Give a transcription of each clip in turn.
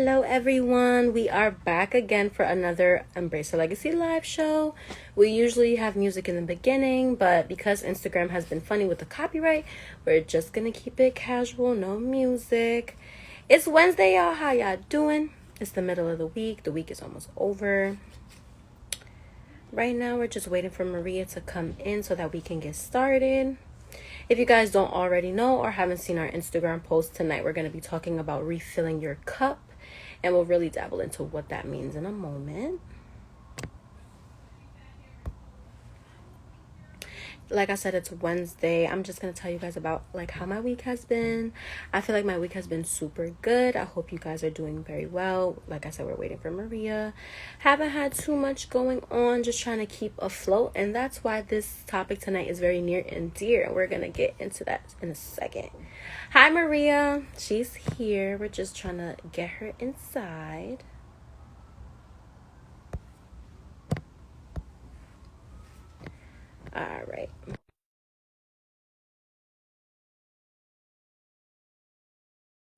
Hello, everyone. We are back again for another Embrace Her Legacy live show. We usually have music in the beginning, but because Instagram has been funny with the copyright, we're just gonna keep it casual, no music. It's Wednesday, y'all. How y'all doing? It's the middle of the week. The week is almost over. Right now, we're just waiting for Maria to come in so that we can get started. If you guys don't already know or haven't seen our Instagram post tonight, we're going to be talking about refilling your cup, and we'll really dabble into what that means in a moment. Like I said, it's Wednesday. I'm just going to tell you guys about how my week has been. I feel like my week has been super good. I hope you guys are doing very well. Like I said, we're waiting for Maria. Haven't had too much going on, just trying to keep afloat, and that's why this topic tonight is very near and dear, and we're going to get into that in a second. Hi, Maria. She's here. We're just trying to get her inside. All right.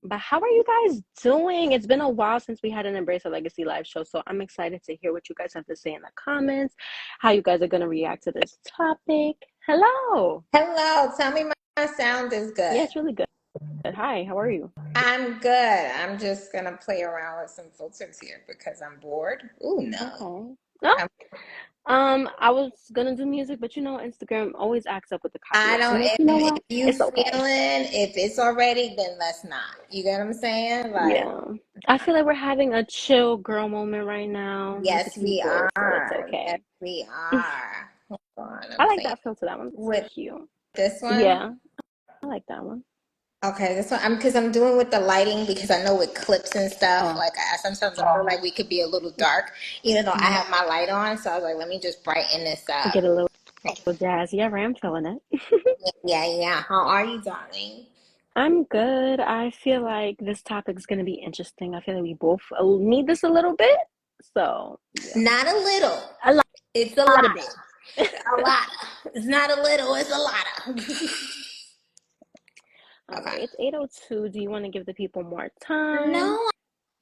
But how are you guys doing? It's been a while since we had an Embrace Her Legacy live show, so I'm excited to hear what you guys have to say in the comments, how you guys are going to react to this topic. Hello. Hello, tell me my sound is good. Yeah, it's really good. Hi, how are you? I'm good. I'm just gonna play around with some filters here because I'm bored. Ooh, no. Okay. No? I'm- I was gonna do music, but Instagram always acts up with the I copyright. So I'm don't, like, you know if what? you It's okay. feeling, if it's already, then let's not. You get what I'm saying? Like, Yeah. I feel like we're having a chill girl moment right now with the yes, we people, so it's are. Yes, okay. we are. Hold on, I I'm like playing that filter. That one's with cute. this one. Yeah, I like that one. Okay, this one, because I'm doing with the lighting because I know with clips and stuff, Oh. like sometimes I feel like we could be a little dark, even though I Mhm. have my light on. So I was like, let me just brighten this up. Get a little jazzy. Yeah, I'm feeling it. Yeah, yeah. How are you, darling? I'm good. I feel like this topic is going to be interesting. I feel like we both need this a little bit. So, yeah. Not a little. A lot, It's a lot of lot. bit. A lot. It's not a little, it's a lot. All Okay. right, it's 8:02. Do you want to give the people more time? No,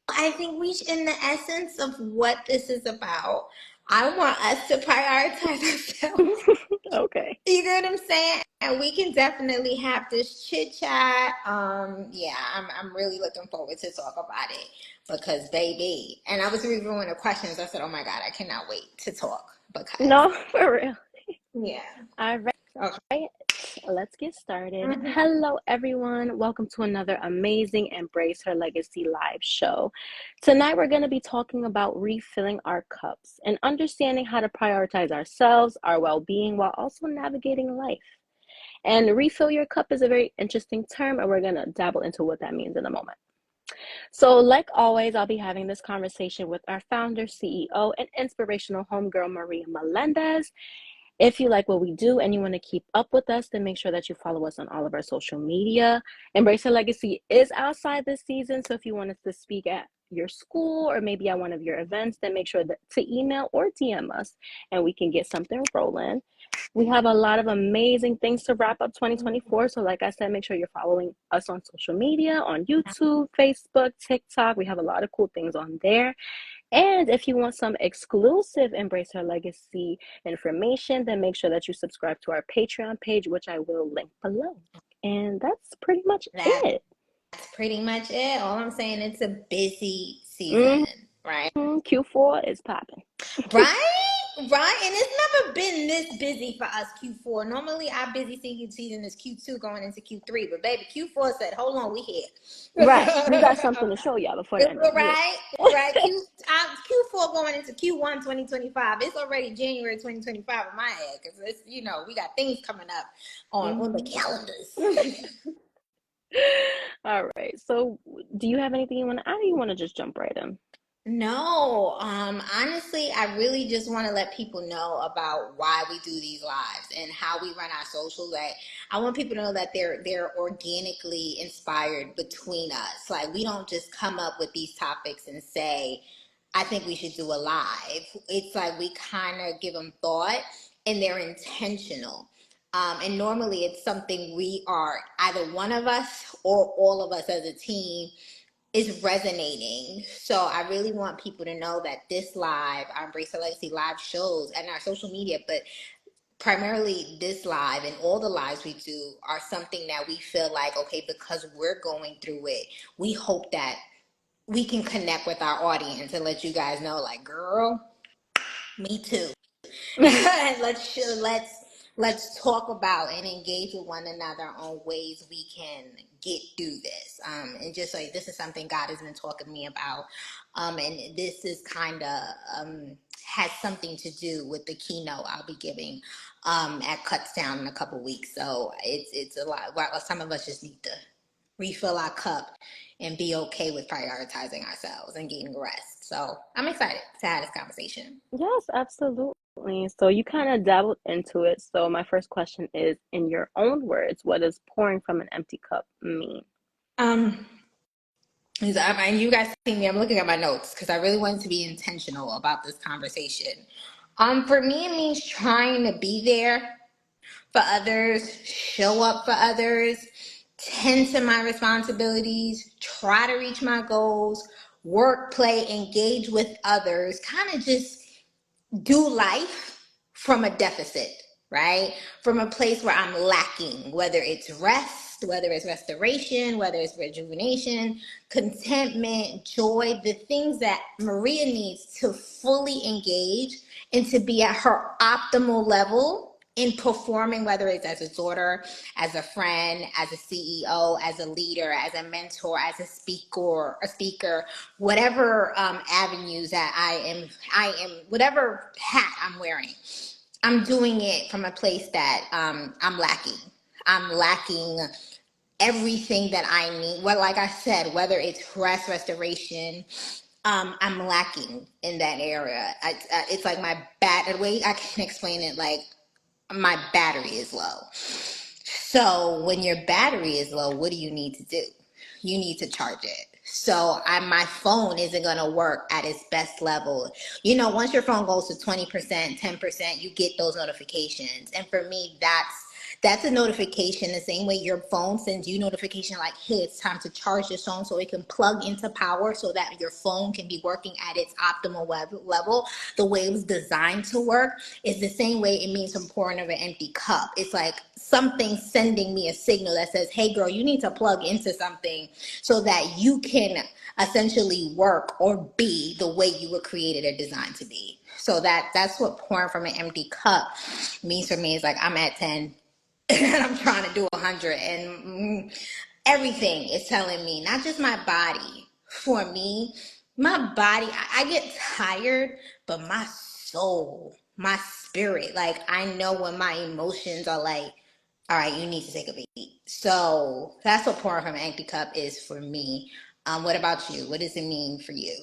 I think in the essence of what this is about, I want us to prioritize ourselves. Okay. You get what I'm saying? And we can definitely have this chit chat. Yeah, I'm really looking forward to talk about it because baby. And I was reviewing the questions. I said, oh my God, I cannot wait to talk because No, for real. yeah. All Okay. right, let's get started. Mhm. Hello, everyone. Welcome to another amazing Embrace Her Legacy live show. Tonight, we're going to be talking about refilling our cups and understanding how to prioritize ourselves, our well being, while also navigating life. And refill your cup is a very interesting term, and we're going to dabble into what that means in a moment. So, like always, I'll be having this conversation with our founder, CEO, and inspirational homegirl, Maria Melendez. If you like what we do and you want to keep up with us, then make sure that you follow us on all of our social media. Embrace Your Legacy is outside this season, so if you want us to speak at your school or maybe at one of your events, then make sure to email or DM us and we can get something rolling. We have a lot of amazing things to wrap up 2024. So, like I said, make sure you're following us on social media, on YouTube, Facebook, TikTok. We have a lot of cool things on there. And if you want some exclusive Embrace Her Legacy information, then make sure that you subscribe to our Patreon page, which I will link below. And that's pretty much That's it. pretty much it. All I'm saying, it's a busy hmm season, right? Q4 is popping. Right? Right. And it's never been this busy for us, Q4. Normally our busy season is Q2 going into Q3. But baby, Q4 said, hold on, we here. Right. We got something to show y'all before the end of the year. Right, right. Q4 going into Q1 2025. It's already January 2025 in my head because it's we got things coming up on the hmm calendars. All right. So, do you have anything you want to add, or you want to just jump right in? No, honestly, I really just want to let people know about why we do these lives and how we run our socials. Like, I want people to know that they're organically inspired between us. Like, we don't just come up with these topics and say, I think we should do a live. It's like we kind of give them thought and they're intentional. And normally it's something we are either one of us or all of us as a team is resonating. So I really want people to know that this live, our Embrace Her Legacy live shows and our social media, but primarily this live and all the lives we do are something that we feel like, okay, because we're going through it, we hope that we can connect with our audience and let you guys know, like, girl, me too. let's talk about and engage with one another on ways we can get through this. And just like, this is something God has been talking to me about. And this is kind of has something to do with the keynote I'll be giving at Cutstown in a couple weeks. So it's a lot. Well, some of us just need to refill our cup and be okay with prioritizing ourselves and getting rest. So I'm excited to have this conversation. Yes, absolutely. So you kind of dabbled into it. So my first question is, in your own words, what does pouring from an empty cup mean? Um, and you guys see me, I'm looking at my notes because I really wanted to be intentional about this conversation. For me, it means trying to be there for others, show up for others, tend to my responsibilities, try to reach my goals, work, play, engage with others, kind of just do life from a deficit, right? From a place where I'm lacking, whether it's rest, whether it's restoration, whether it's rejuvenation, contentment, joy, the things that Maria needs to fully engage and to be at her optimal level in performing, whether it's as a daughter, as a friend, as a CEO, as a leader, as a mentor, as a speaker, whatever avenues that I am, whatever hat I'm wearing, I'm doing it from a place that I'm lacking. I'm lacking everything that I need. Well, like I said, whether it's rest, restoration, I'm lacking in that area. It's like the way I can explain it, like my battery is low. So when your battery is low, what do you need to do? You need to charge it. So my phone isn't going to work at its best level. Once your phone goes to 20%, 10%, you get those notifications. And for me, that's a notification the same way your phone sends you notification like, hey, it's time to charge your phone so it can plug into power so that your phone can be working at its optimal level. The way it was designed to work is the same way it means from pouring of an empty cup. It's like something sending me a signal that says, hey girl, you need to plug into something so that you can essentially work or be the way you were created or designed to be. So that's what pouring from an empty cup means for me. Is like, I'm at 10 and I'm trying to do 100, and everything is telling me, not just my body. For me, my body, I get tired, but my soul, my spirit, like, I know when my emotions are like, all right, you need to take a beat. So that's what pouring from an empty cup is for me. What about you? What does it mean for you?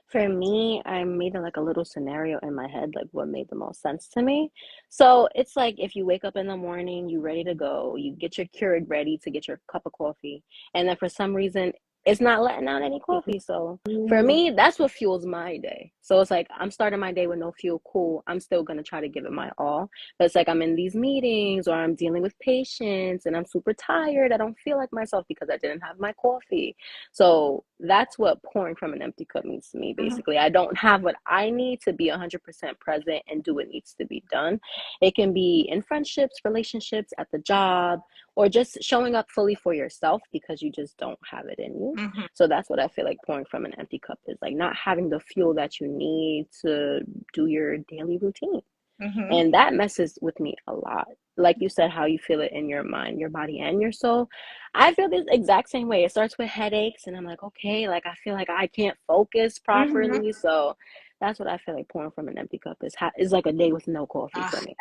For me, I made like a little scenario in my head, like what made the most sense to me. So it's like if you wake up in the morning, you ready to go, you get your Keurig ready to get your cup of coffee, and then for some reason it's not letting out any coffee. So for me, that's what fuels my day. So it's like I'm starting my day with no fuel, cool. I'm still gonna try to give it my all. But it's like I'm in these meetings or I'm dealing with patients and I'm super tired. I don't feel like myself because I didn't have my coffee. So that's what pouring from an empty cup means to me, Mhm. basically. I don't have what I need to be 100% present and do what needs to be done. It can be in friendships, relationships, at the job, or just showing up fully for yourself because you just don't have it in you. Mhm. So that's what I feel like pouring from an empty cup is, like not having the fuel that you need to do your daily routine. Mhm. And that messes with me a lot. Like you said, how you feel it in your mind, your body, and your soul. I feel this exact same way. It starts with headaches, and I'm like, okay, like I feel like I can't focus Mhm. properly. So that's what I feel like pouring from an empty cup is like a day with no coffee for Ah, me.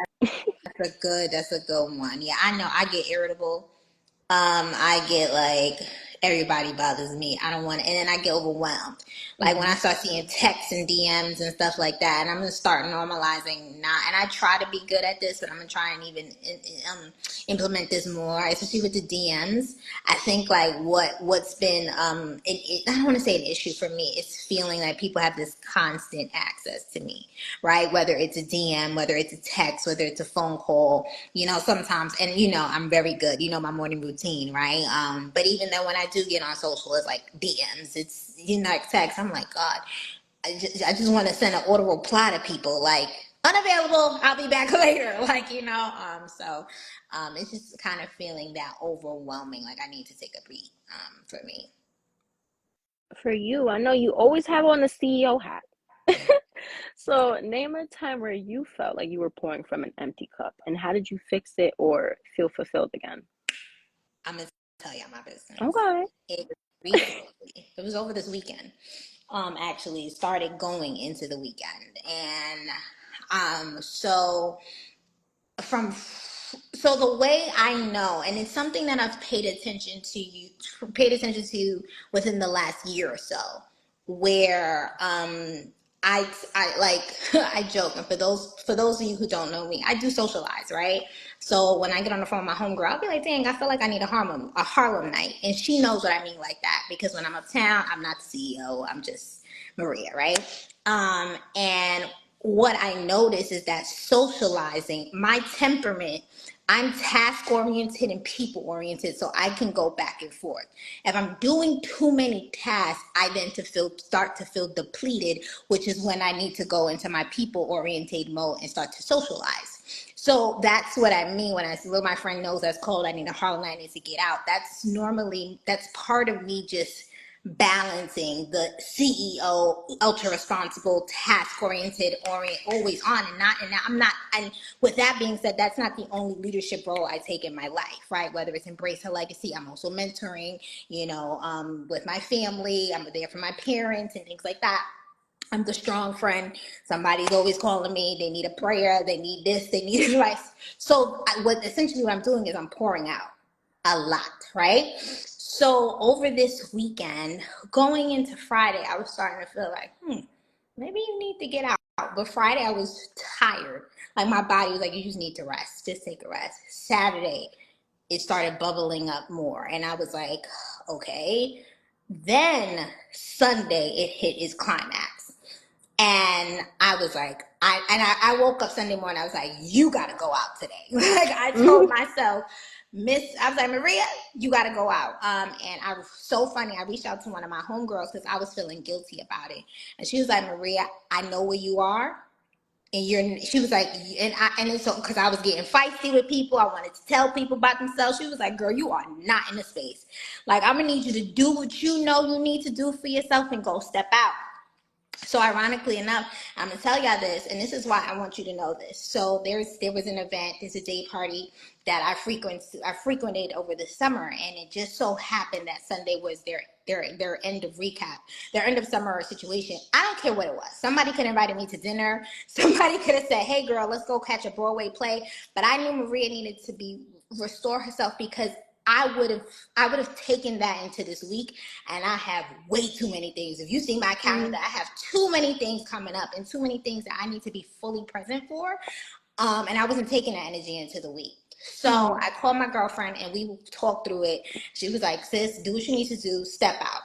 that's a good one. Yeah, I know I get irritable. I get like, everybody bothers me. I don't want to, and then I get overwhelmed. Like when I Hmm. start seeing texts and DMs and stuff like that, and I'm gonna start normalizing not. And I try to be good at this, but I'm gonna try and even implement this more, especially with the DMs. I think like what's been I don't want to say an issue for me. It's feeling like people have this constant access to me, right? Whether it's a DM, whether it's a text, whether it's a phone call, sometimes, and I'm very good, my morning routine, right? But even though when I do get on social is like DMs. It's, like text. I'm like, God, I just want to send an auto reply to people like, unavailable, I'll be back later. Like, it's just kind of feeling that overwhelming. Like I need to take a beat, for me. For you, I know you always have on the CEO hat. So, name a time where you felt like you were pouring from an empty cup, and how did you fix it or feel fulfilled again? I'm going to tell y'all my business. Okay. It was recently, it was over this weekend. Actually started going into the weekend. And, so from so the way I know, and it's something that I've paid attention to within the last year or so, where I like I joke, and for those of you who don't know me, I do socialize, right? So when I get on the phone with my homegirl, I'll be like, dang, I feel like I need a Harlem night, and she knows what I mean like that, because when I'm uptown, I'm not the CEO, I'm just Maria, right? And what I notice is that socializing, my temperament, I'm task oriented and people oriented, so I can go back and forth. If I'm doing too many tasks, I then start to feel depleted, which is when I need to go into my people oriented mode and start to socialize. So that's what I mean when I say, well, my friend knows that's cold, I need a Harlem, I need to get out. That's part of me just balancing the CEO, ultra responsible, task oriented, always on, and I'm not. And with that being said, that's not the only leadership role I take in my life, right? Whether it's Embrace Her Legacy, I'm also mentoring, with my family. I'm there for my parents and things like that. I'm the strong friend. Somebody's always calling me. They need a prayer. They need this. They need advice. So what I'm doing is I'm pouring out a lot, right? So over this weekend, going into Friday, I was starting to feel like, maybe you need to get out. But Friday, I was tired. Like my body was like, you just need to rest. Just take a rest. Saturday, it started bubbling up more. And I was like, okay. Then Sunday, it hit its climax. And I was like, I woke up Sunday morning. I was like, you got to go out today. Like I told myself, I was like, Maria, you got to go out. And I was so funny. I reached out to one of my homegirls because I was feeling guilty about it. And she was like, Maria, I know where you are. She was like, and it's so, because I was getting feisty with people. I wanted to tell people about themselves. She was like, girl, you are not in a space. Like, I'm going to need you to do what you know you need to do for yourself and go step out. So ironically enough, I'm gonna tell y'all this, and this is why I want you to know this. So there was an event, there's a day party that I frequented over the summer, and it just so happened that Sunday was their end of recap, their end of summer situation. I don't care what it was. Somebody could have invited me to dinner. Somebody could have said, "Hey, girl, let's go catch a Broadway play." But I knew Maria needed to restore herself because I would have taken that into this week, and I have way too many things. If you see my calendar, I have too many things coming up and too many things that I need to be fully present for. And I wasn't taking that energy into the week. So I called my girlfriend and we talked through it. She was like, sis, do what you need to do, step out.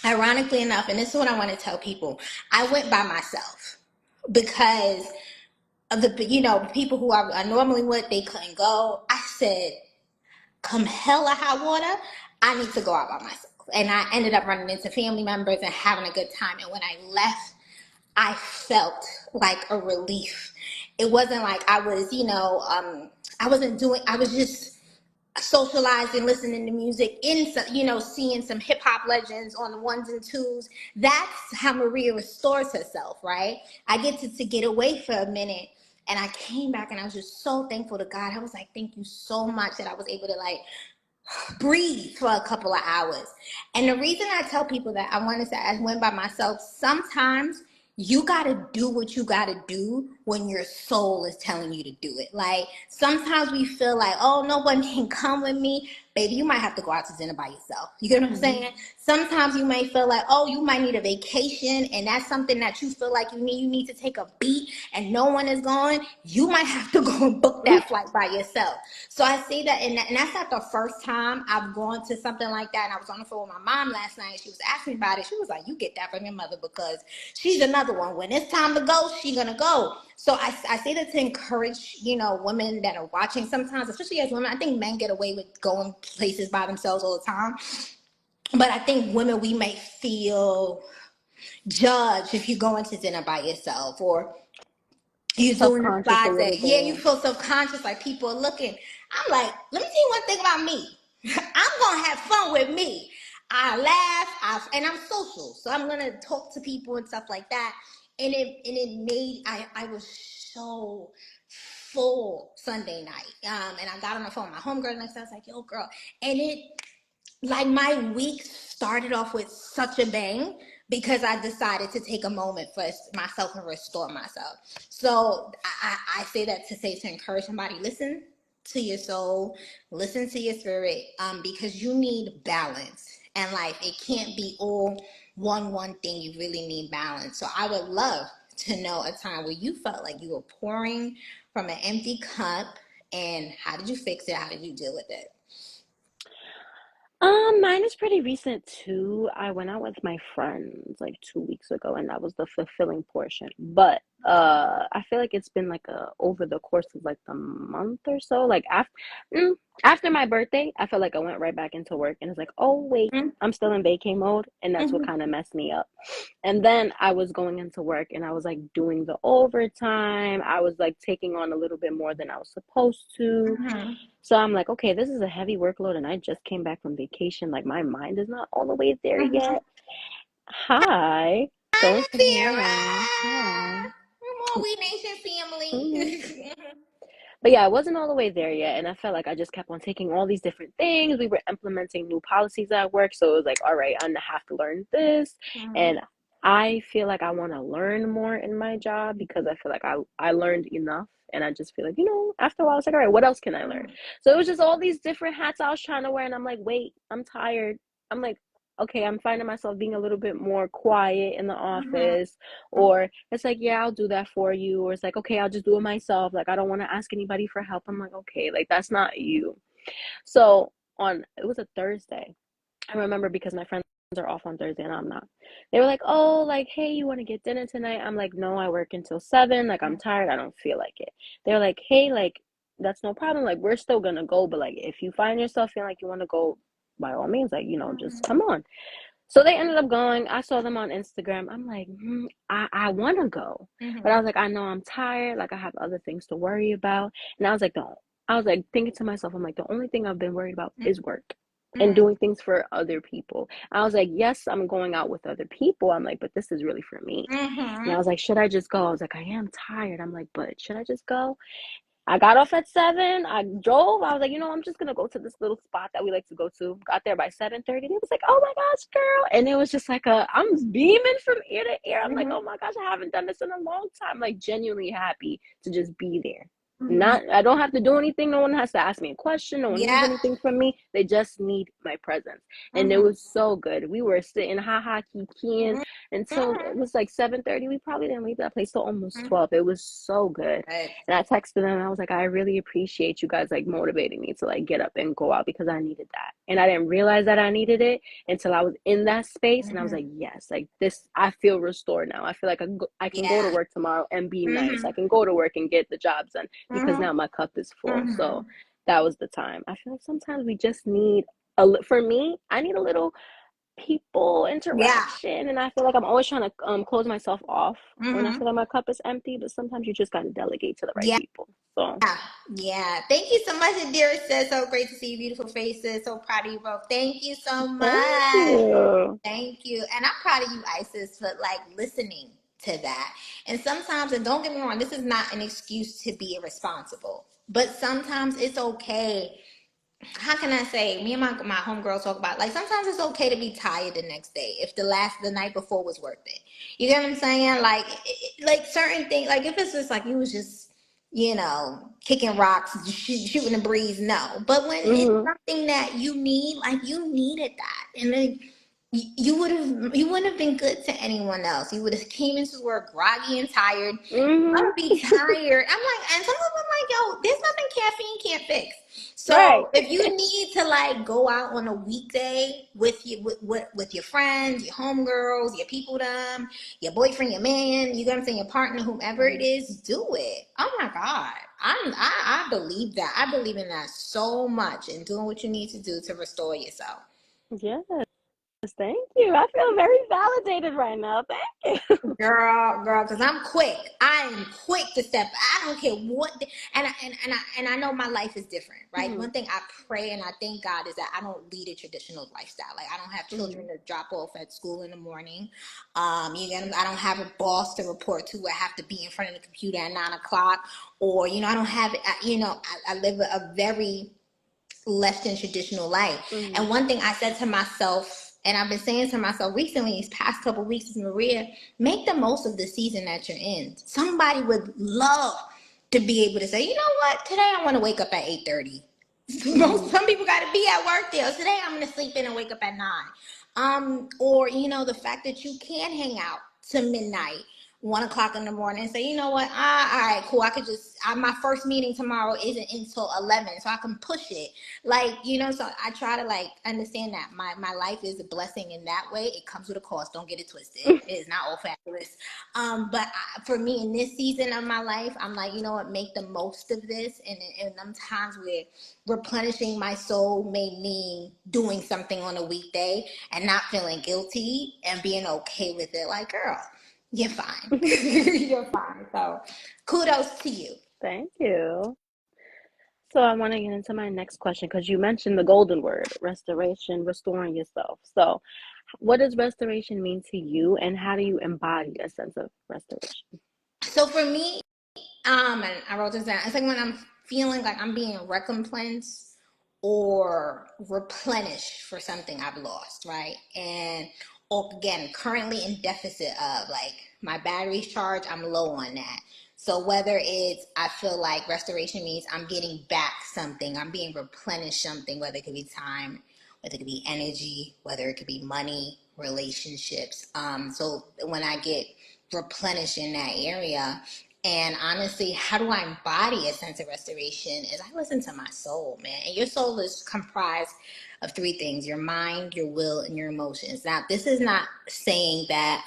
Ironically enough, and this is what I want to tell people, I went by myself because of the people who I normally would, they couldn't go. I said, come hell or high water, I need to go out by myself. And I ended up running into family members and having a good time. And when I left, I felt like a relief. It wasn't like I was, I was just socializing, listening to music, seeing some hip hop legends on the ones and twos. That's how Maria restores herself, right? I to get away for a minute. And I came back and I was just so thankful to God. I was like, thank you so much that I was able to breathe for a couple of hours. And the reason I tell people that I went by myself, sometimes you got to do what you got to do when your soul is telling you to do it. Like sometimes we feel like, oh, no one can come with me. Baby, you might have to go out to dinner by yourself. You get what I'm saying? Sometimes you may feel like, oh, you might need a vacation, and that's something that you feel like you need. You need to take a beat and no one is going. You might have to go and book that flight by yourself. So I see that, and that's not the first time I've gone to something like that. And I was on the phone with my mom last night. She was asking me about it. She was like, you get that from your mother because she's another one. When it's time to go, she's going to go. So I say that to encourage, women that are watching sometimes, especially as women. I think men get away with going places by themselves all the time. But I think women, we may feel judged if you go into dinner by yourself, or you doing the Self-conscious a spa day. little Yeah, you bit. feel self-conscious, like people are looking. I'm like, let me tell you one thing about me. I'm gonna have fun with me. I laugh, and I'm social, so I'm gonna talk to people and stuff like that. And it made, I was so full Sunday night. And I got on the phone with my homegirl next time. I was like, yo, girl. And it, like, my week started off with such a bang because I decided to take a moment for myself and restore myself. So I say that to say, to encourage somebody, listen to your soul, listen to your spirit, because you need balance in life. It can't be all one thing. You really need balance. So I would love to know a time where you felt like you were pouring from an empty cup, and how did you fix it? How did you deal with it? Mine is pretty recent too. I went out with my friends like 2 weeks ago, and that was the fulfilling portion. But I feel like it's been like a over the course of like the month or so. Like after my birthday, I felt like I went right back into work, and it's like, oh wait, I'm still in vacay mode, and that's what Mm-hmm. kind of messed me up. And then I was going into work, and I was like doing the overtime. I was like taking on a little bit more than I was supposed to. Mm-hmm. So I'm like, okay, this is a heavy workload, and I just came back from vacation. Like, my mind is not all the way there Mm-hmm. yet. Hi. Throwing some hair around. Hi. Come on, We Nation Hmm. family. But yeah, I wasn't all the way there yet. And I felt like I just kept on taking all these different things. We were implementing new policies at work. So it was like, all right, I'm going to have to learn this. And Mm-hmm. I feel like I want to learn more in my job because I feel like I learned enough. And I just feel like, after a while, it's like, all right, what else can I learn? So it was just all these different hats I was trying to wear. And I'm like, wait, I'm tired. I'm like, okay, I'm finding myself being a little bit more quiet in the Mm-hmm. office, or it's like, yeah, I'll do that for you. Or it's like, okay, I'll just do it myself. Like, I don't want to ask anybody for help. I'm like, okay, like, that's not you. So it was a Thursday. I remember because my friends are off on Thursday and I'm not. They were like, oh, like, hey, you want to get dinner tonight? I'm like, no, I work until 7. Like, I'm tired. I don't feel like it. They're like, hey, like, that's no problem. Like, we're still going to go. But, like, if you find yourself feeling like you want to go, by all means, like, just come on. So they ended up going. I saw them on Instagram. I'm like, I want to go. But I Mm-hmm. was like, I know I'm tired. Like, I have other things to worry about. And I was like thinking to myself, I'm like, the only thing I've been worried about is work and Mm-hmm. doing things for other people. I was like, yes, I'm going out with other people. I'm like, but this is really for me. And I Mm-hmm. was like, should I just go? I was like, I am tired. I'm like, but should I just go? I got off at 7. I drove. I was like, I'm just gonna go to this little spot that we like to go to. Got there by 7:30. It was like, oh my gosh, girl. And it was just like I'm beaming from ear to ear. I'm like, Mm-hmm. oh my gosh, I haven't done this in a long time. Like, genuinely happy to just be there. Mm-hmm. Not I don't have to do anything. No one has to ask me a question. No one needs Yeah. anything from me. They just need my presence. And it Mm-hmm. was so good. We were sitting ha kikiing until it Mm-hmm. was like 7:30. We probably didn't leave that place till almost Mm-hmm. 12. It was so good. Good. And I texted them and I was like, I really appreciate you guys like motivating me to like get up and go out because I needed that. And I didn't realize that I needed it until I was in that space. And I was Mm-hmm. like, yes, like this, I feel restored now. I feel like I can go to Yeah. work tomorrow and be nice. I Mm-hmm. can go to work and get the job done because Mm-hmm. now my cup is full. So Mm-hmm. that was the time. I feel like sometimes we just need for me, I need a little people Yeah. interaction, and I feel like I'm always trying to close myself off when I Mm-hmm. feel like my cup is empty, but sometimes you just got to delegate to the right Yeah. people. So Yeah. Thank you so much, Adira. Says so great to see your beautiful faces. So proud of you both. Thank you so thank much. you. Thank you. And I'm proud of you, Isis, for like listening to that. And sometimes, and don't get me wrong, this is not an excuse to be irresponsible. But sometimes it's okay. How can I say? Me and my homegirl talk about, like, sometimes it's okay to be tired the next day if the night before was worth it. You get what I'm saying? Like like certain things, like if it's just like you was just, kicking rocks, shooting the breeze, no. But when it's Mhm. something that you need, like you needed that, and then you wouldn't have been good to anyone else. You would have came into work groggy and tired. Mhm. I'll be tired. I'm like, and some of them like, yo, there's nothing caffeine can't fix. Right. So if you need to like go out on a weekday with with your friends, your homegirls, your people, your boyfriend, your man, you know what I'm saying, your partner, whomever it is, do it. Oh my God, I believe that. I believe in that so much, and doing what you need to do to restore yourself. Yeah. Thank you. I feel very validated right now. Thank you. Girl, because I'm quick. I am quick to step. I don't care what, and I know my life is different, right? Mhm, One thing I pray and I thank God is that I don't lead a traditional lifestyle. Like I don't have children mhm, to drop off at school in the morning. You get, I don't have a boss to report to. I have to be in front of the computer at 9 o'clock, or I don't have. I live a very less than traditional life. mhm, And one thing I said to myself, and I've been saying to myself recently, these past couple of weeks, is Maria, make the most of the season that you're in. Somebody would love to be able to say, you know what, today I want to wake up at 8:30. mhm, Some people got to be at work there. Today I'm going to sleep in and wake up at 9. Or the fact that you can hang out to midnight, 1 o'clock in the morning, and say, you know what, all right, cool. I could just, my first meeting tomorrow isn't until 11, so I can push it. Like, so I try to like understand that my life is a blessing in that way. It comes with a cost. Don't get it twisted. It is not all fabulous. For me in this season of my life, I'm like, you know what, make the most of this. And them times where replenishing my soul may mean doing something on a weekday and not feeling guilty and being okay with it. Like, girl, you're fine. mhm. You're fine. So kudos to you. Thank you. So I want to get into my next question because you mentioned the golden word, restoration, restoring yourself. So what does restoration mean to you, and how do you embody a sense of restoration? So for me, and I wrote this down. It's like when I'm feeling like I'm being recompensed or replenished for something I've lost, right? And or again, currently in deficit of like my battery's charged, I'm low on that. So whether it's I feel like restoration means I'm getting back something, I'm being replenished something, whether it could be time, whether it could be energy, whether it could be money, relationships. So when I get replenished in that area, and honestly, how do I embody a sense of restoration? Is I listen to my soul, man. And your soul is comprised of three things: your mind, your will, and your emotions. Now, this is not saying that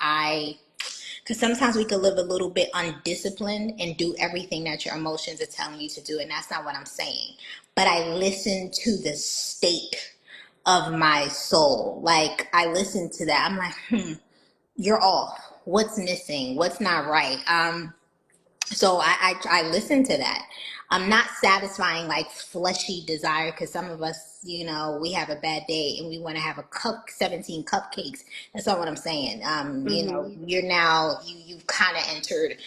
because sometimes we could live a little bit undisciplined and do everything that your emotions are telling you to do. And that's not what I'm saying. But I listen to the state of my soul. Like, I listen to that. I'm like, you're off. What's missing? What's not right? So I listen to that. I'm not satisfying like fleshy desire because some of us, we have a bad day and we want to have 17 cupcakes. That's not what I'm saying. Mhm, You've kind of entered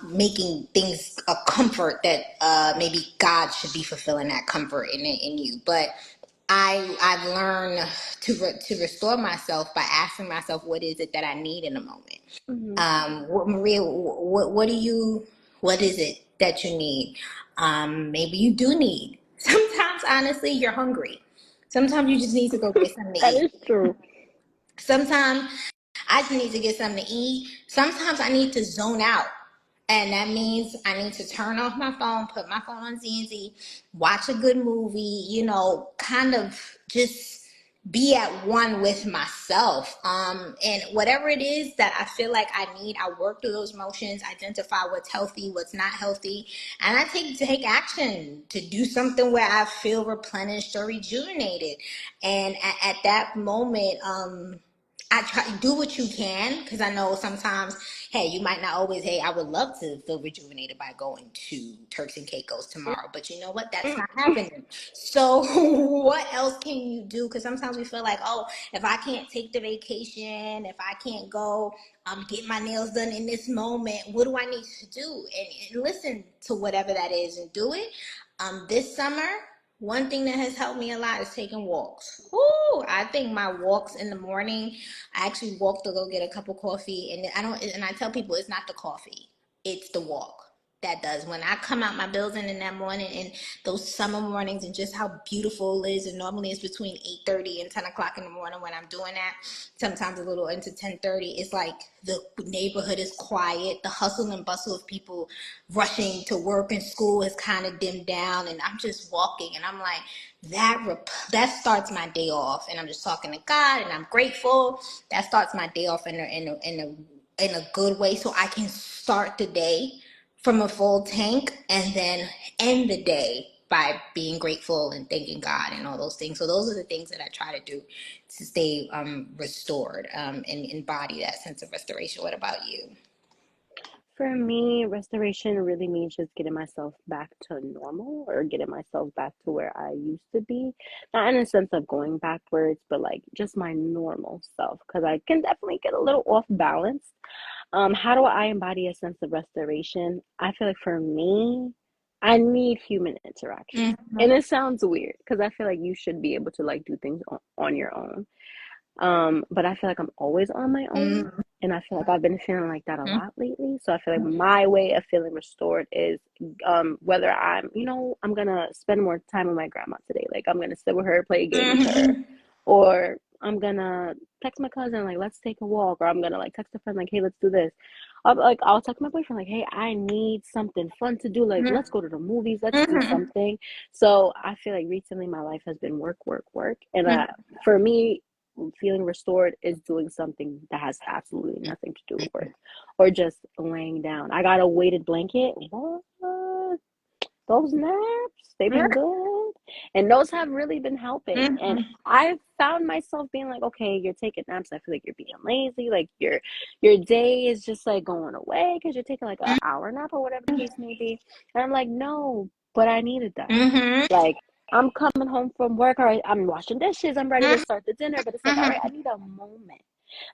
making things a comfort that maybe God should be fulfilling that comfort in you. But I've learned to restore myself by asking myself what is it that I need in a moment. mhm, Maria, what is it that you need? Maybe you do need. Sometimes, honestly, you're hungry. Sometimes you just need to go get something to that eat. is true. Sometimes I just need to get something to eat. Sometimes I need to zone out. And that means I need to turn off my phone, put my phone on Z&Z, watch a good movie, kind of just be at one with myself. And whatever it is that I feel like I need, I work through those motions, identify what's healthy, what's not healthy, and I take action to do something where I feel replenished or rejuvenated. And at that moment, I try to do what you can because I know sometimes, hey, you might not always. Hey, I would love to feel rejuvenated by going to Turks and Caicos tomorrow, but you know what? That's not happening. So, what else can you do? Because sometimes we feel like, oh, if I can't take the vacation, if I can't go, get my nails done in this moment, what do I need to do? And listen to whatever that is and do it. This summer, one thing that has helped me a lot is taking walks. Ooh, I think my walks in the morning, I actually walk to go get a cup of coffee, and I tell people it's not the coffee, it's the walk that does. When I come out my building in that morning and those summer mornings and just how beautiful it is, and normally it's between 8:30 and 10 o'clock in the morning when I'm doing that, sometimes a little into 10:30, it's like the neighborhood is quiet, the hustle and bustle of people rushing to work and school has kind of dimmed down, and I'm just walking and I'm like, that starts my day off, and I'm just talking to God and I'm grateful. That starts my day off in a good way, so I can start the day from a full tank and then end the day by being grateful and thanking God and all those things. So those are the things that I try to do to stay restored and embody that sense of restoration. What about you? For me, restoration really means just getting myself back to normal or getting myself back to where I used to be. Not in a sense of going backwards, but like just my normal self, because I can definitely get a little off balance. How do I embody a sense of restoration? I feel like for me, I need human interaction. And Mm-hmm. it sounds weird because I feel like you should be able to like do things on your own. But I feel like I'm always on my own. Mm-hmm. And I feel like I've been feeling like that a lot lately. So I feel like my way of feeling restored is whether I'm gonna spend more time with my grandma today. Like I'm gonna sit with her, play a game with her, Mm-hmm. or I'm gonna text my cousin like let's take a walk, or I'm gonna like text a friend like hey let's do this. I'll text my boyfriend like hey I need something fun to do, like let's go to the movies, let's do Mm-hmm. something. So I feel like recently my life has been work work work, and Mm-hmm. for me feeling restored is doing something that has absolutely nothing to do with work or just laying down. I got a weighted blanket. What? Those naps, they've been good. And those have really been helping. And Mm-hmm. I've found myself being like, okay, you're taking naps. I feel like you're being lazy. Like your day is just like going away because you're taking like an hour nap or whatever the case may be. And I'm like, no, but I needed that. Mm-hmm. Like I'm coming home from work, all right, I'm washing dishes, I'm ready to start the dinner, but it's like, all right, I need a moment.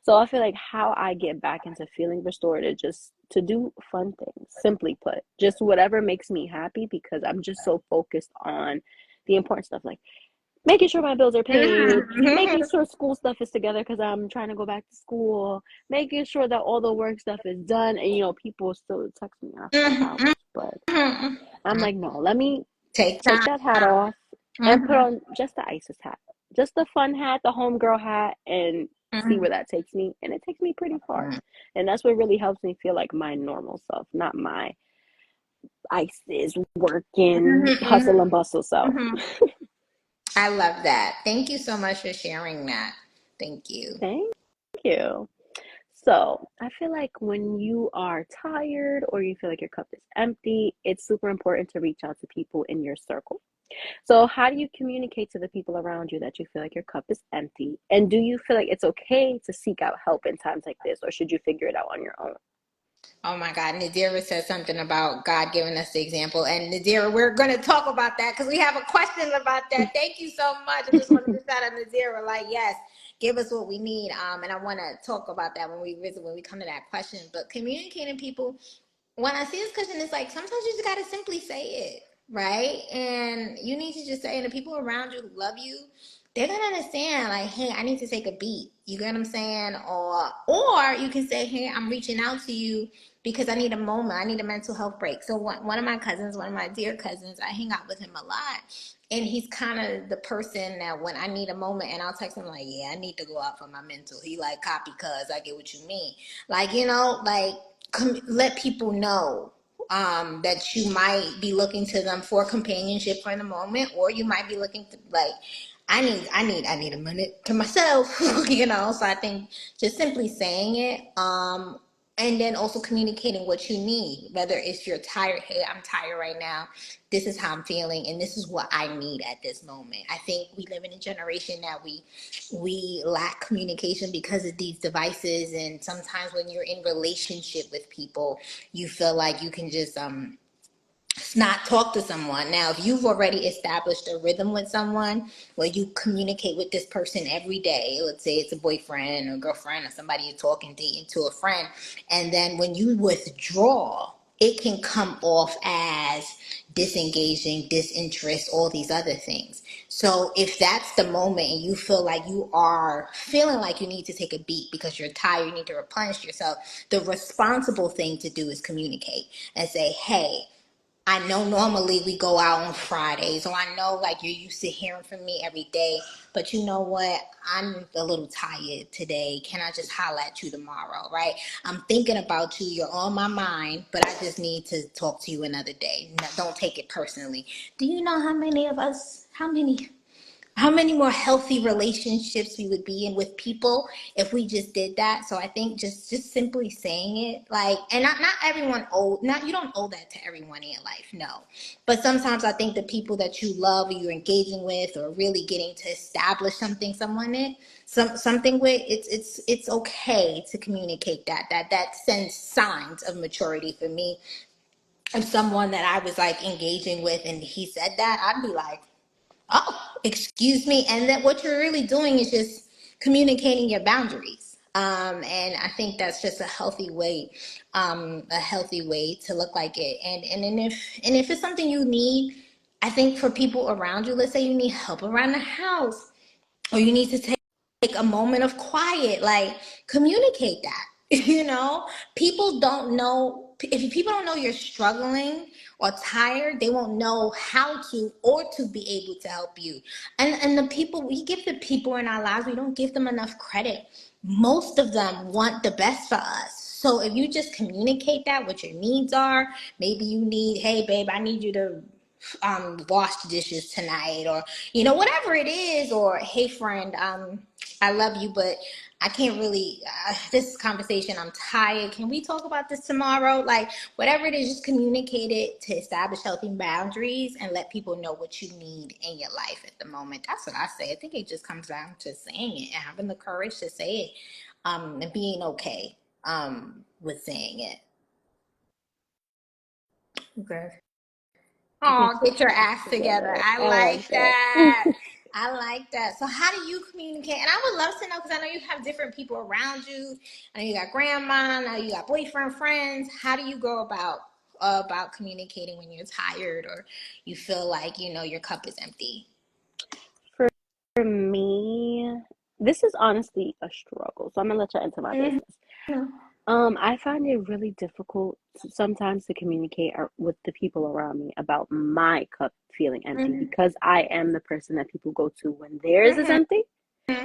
So I feel like how I get back into feeling restored is just to do fun things, simply put, just whatever makes me happy because I'm just so focused on the important stuff, like making sure my bills are paid, making Mm-hmm. sure school stuff is together because I'm trying to go back to school, making sure that all the work stuff is done. And, people still text me after Mm-hmm. hours, but I'm like, no, let me Take take that hat time. off and put Mm-hmm. on just the ISIS hat, just the fun hat, the homegirl hat, and see Mm-hmm. where that takes me. And it takes me pretty far. And that's what really helps me feel like my normal self, not my ISIS working, hustle and bustle self. Mm-hmm. I love that. Thank you so much for sharing that. Thank you. Thank you. So I feel like when you are tired or you feel like your cup is empty, it's super important to reach out to people in your circle. So, how do you communicate to the people around you that you feel like your cup is empty? And do you feel like it's okay to seek out help in times like this, or should you figure it out on your own? Oh my God, Nadira said something about God giving us the example. And Nadira, we're going to talk about that because we have a question about that. Thank you so much. I just wanted to shout out Nadira, like, yes, give us what we need. And I want to talk about that when we visit, when we come to that question. But communicating people, when I see this question, it's like sometimes you just gotta simply say it, right? And you need to just say, and the people around you who love you, they're gonna understand, like, hey, I need to take a beat. You get what I'm saying? Or you can say, hey, I'm reaching out to you because I need a moment. I need a mental health break. So one of my cousins, one of my dear cousins, I hang out with him a lot. And he's kind of the person that when I need a moment and I'll text him like, yeah, I need to go out for my mental. He like, copy cuz I get what you mean. Like, like let people know that you might be looking to them for companionship for the moment, or you might be looking to like, I need a minute to myself, So I think just simply saying it, and then also communicating what you need, whether it's you're tired, hey, I'm tired right now. This is how I'm feeling, and this is what I need at this moment. I think we live in a generation that we lack communication because of these devices, and sometimes when you're in relationship with people, you feel like you can just not talk to someone. Now, if you've already established a rhythm with someone where you communicate with this person every day, let's say it's a boyfriend or girlfriend or somebody you're talking, dating to a friend, and then when you withdraw, it can come off as disengaging, disinterest, all these other things. So if that's the moment and you feel like you are feeling like you need to take a beat because you're tired, you need to replenish yourself, the responsible thing to do is communicate and say, hey, I know normally we go out on Fridays, so I know like you're used to hearing from me every day, but you know what? I'm a little tired today. Can I just holler at you tomorrow, right? I'm thinking about you. You're on my mind, but I just need to talk to you another day. No, don't take it personally. Do you know how many how many more healthy relationships we would be in with people if we just did that. So I think just simply saying it, like, and not everyone owe, not, you don't owe that to everyone in your life, no, but sometimes I think the people that you love or you're engaging with or really getting to establish something with, it's okay to communicate that sends signs of maturity. For me, if someone that I was like engaging with and he said that, I'd be like, oh, excuse me. And that what you're really doing is just communicating your boundaries. And I think that's just a healthy way to look like it. And if it's something you need, I think for people around you, let's say you need help around the house, or you need to take a moment of quiet, like, communicate that. People don't know, if people don't know you're struggling or tired, they won't know how to or to be able to help you. And the people we give, the people in our lives, we don't give them enough credit. Most of them want the best for us. So if you just communicate that, what your needs are, maybe you need, hey babe, I need you to wash the dishes tonight, or whatever it is, or hey friend, I love you, but I can't really, this conversation, I'm tired, can we talk about this tomorrow? Like, whatever it is, just communicate it to establish healthy boundaries and let people know what you need in your life at the moment. That's what I say. I think it just comes down to saying it and having the courage to say it, and being okay with saying it. Okay. Get Oh, your get your ass act together. together. I I like like that. that. I like that. So how do you communicate? And I would love to know, because I know you have different people around you. I know you got grandma, now you got boyfriend, friends. How do you go about communicating when you're tired or you feel like, your cup is empty? For me, this is honestly a struggle. So I'm gonna let you into my Mm-hmm. business. I find it really difficult sometimes to communicate with the people around me about my cup feeling empty, Mm-hmm. because I am the person that people go to when theirs is Mm-hmm. empty.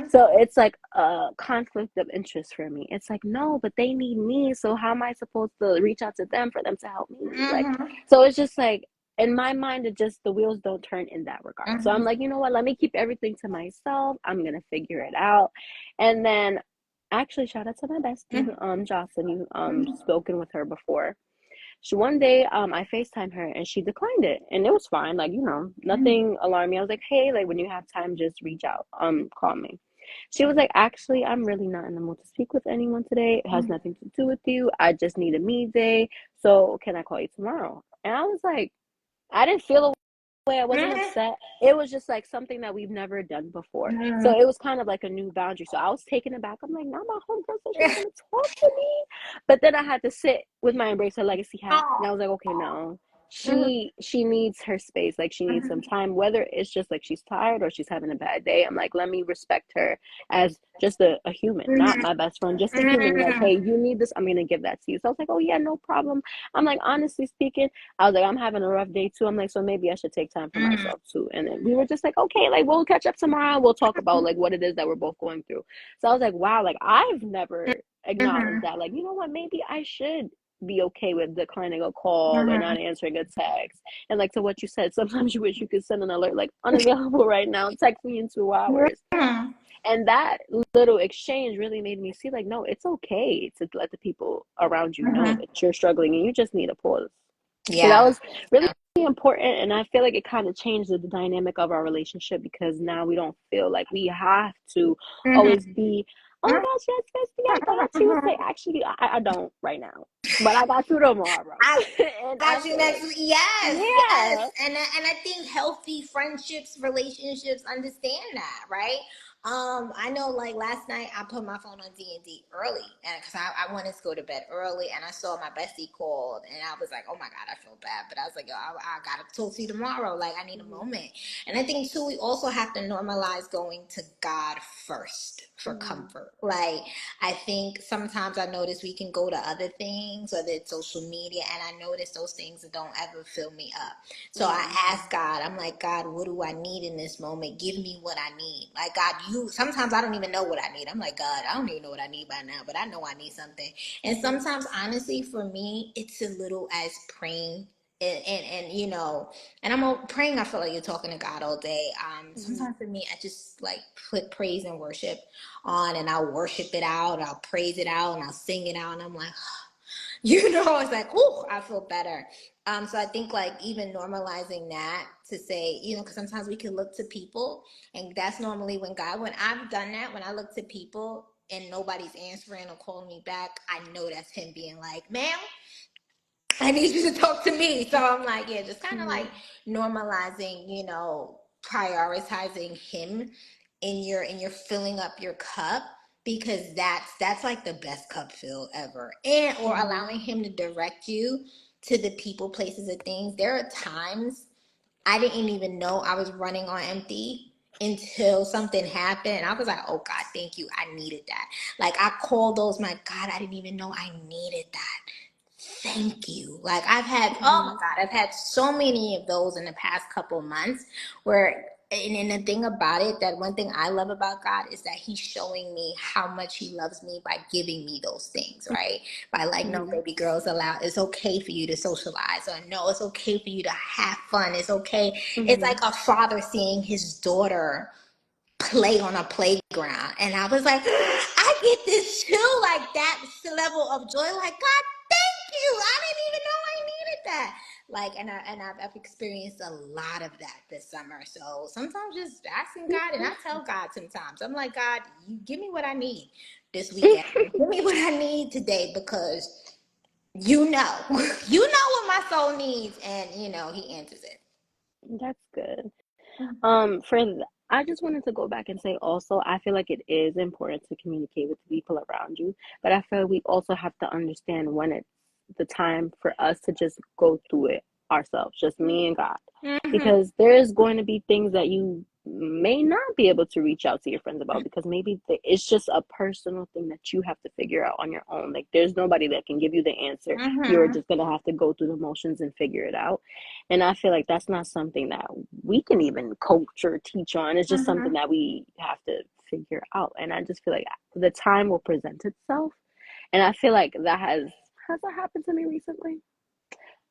So it's like a conflict of interest for me. It's like, no, but they need me. So how am I supposed to reach out to them for them to help me? Like, Mm-hmm. so it's just like, in my mind, it just, the wheels don't turn in that regard. So I'm Mm-hmm. like, you know what? Let me keep everything to myself. I'm going to figure it out. And then actually, shout out to my bestie, Jocelyn. You spoken with her before. She one day, I FaceTime her and she declined it, and it was fine. Like, nothing alarmed me. I was like, hey, like, when you have time, just reach out, call me. She was like, actually, I'm really not in the mood to speak with anyone today. It has nothing to do with you. I just need a me day. So can I call you tomorrow? And I was like, I didn't feel a way. I wasn't upset. It was just like something that we've never done before. So it was kind of like a new boundary. So I was taken aback. I'm like, now my homegirl said she's gonna talk to me. But then I had to sit with my Embrace Her Legacy hat. And I was like, okay, no. She needs her space. Like, she needs some time, whether it's just like she's tired or she's having a bad day. I'm like, let me respect her as just a human, not my best friend, just a human. Like, hey, you need this, I'm gonna give that to you. So I was like, oh yeah, no problem. I'm like, honestly speaking, I was like, I'm having a rough day too. I'm like, so maybe I should take time for myself too. And then we were just like, okay, like, we'll catch up tomorrow. We'll talk about like what it is that we're both going through. So I was like, wow, like, I've never acknowledged that. Like, you know what? Maybe I should be okay with declining a call or not answering a text. And like, to what you said, sometimes you wish you could send an alert like, unavailable right now, text me in 2 hours. And that little exchange really made me see, like, no, it's okay to let the people around you know that you're struggling and you just need a pause. So that Yeah. was really important. And I feel like it kind of changed the dynamic of our relationship, because now we don't feel like we have to always be, oh my gosh, yes, bestie, I got you. Say, actually, I don't right now, but I got you tomorrow. I And I got you feel next like, week. Yes, yes. yeah. And I think healthy friendships, relationships understand that, right? I know, like, last night I put my phone on D&D early, and because I wanted to go to bed early, and I saw my bestie called, and I was like, oh my god, I feel bad, but I was like, yo, I gotta talk to you tomorrow. Like, I need a Mm-hmm. moment. And I think too, we also have to normalize going to God first for Mm-hmm. comfort. Like, I think sometimes I notice we can go to other things, whether it's social media, and I notice those things that don't ever fill me up. So I Mm-hmm. ask God, I'm like, God, what do I need in this moment? Give me what I need. Like, God, sometimes I don't even know what I need. I'm like, God, I don't even know what I need by now, but I know I need something. And sometimes, honestly, for me, it's as little as praying and and I'm praying. I feel like you're talking to God all day. Mm-hmm. Sometimes for me, I just like put praise and worship on, and I'll worship it out, I'll praise it out, and I'll sing it out, and I'm like, it's like, oh, I feel better. So I think like even normalizing that to say, because sometimes we can look to people, and that's normally when I've done that, when I look to people and nobody's answering or calling me back, I know that's him being like, ma'am, I need you to talk to me. So I'm like, yeah, just kind of Mm-hmm. like normalizing, prioritizing him in your filling up your cup, because that's like the best cup fill ever. And or Mm-hmm. allowing him to direct you to the people, places, and things. There are times I didn't even know I was running on empty until something happened. And I was like, oh God, thank you. I needed that. Like I called those, my God, I didn't even know I needed that. Thank you. Like I've had, oh my Mm-hmm. God, I've had so many of those in the past couple months where, and the thing about it, that one thing I love about God is that he's showing me how much he loves me by giving me those things, right? By like, no, Mm-hmm. baby girls allowed. It's okay for you to socialize, or no, it's okay for you to have fun. It's okay. It's Mm-hmm. like a father seeing his daughter play on a playground. And I was like, I get this too, like that level of joy. Like, God, thank you. I didn't even know I needed that. Like, I've experienced a lot of that this summer. So sometimes just asking God, and I tell God sometimes, I'm like, God, you give me what I need this weekend. Give me what I need today, because you know, you know what my soul needs, and he answers it. That's good. Mm-hmm. I just wanted to go back and say also, I feel like it is important to communicate with the people around you, but I feel we also have to understand when it's the time for us to just go through it ourselves, just me and God. Mm-hmm. Because there's going to be things that you may not be able to reach out to your friends about because maybe it's just a personal thing that you have to figure out on your own. Like there's nobody that can give you the answer. You're Mm-hmm. just going to have to go through the motions and figure it out. And I feel like that's not something that we can even coach or teach on. It's just something Mm-hmm. that we have to figure out. And I just feel like the time will present itself. And I feel like has that happened to me recently?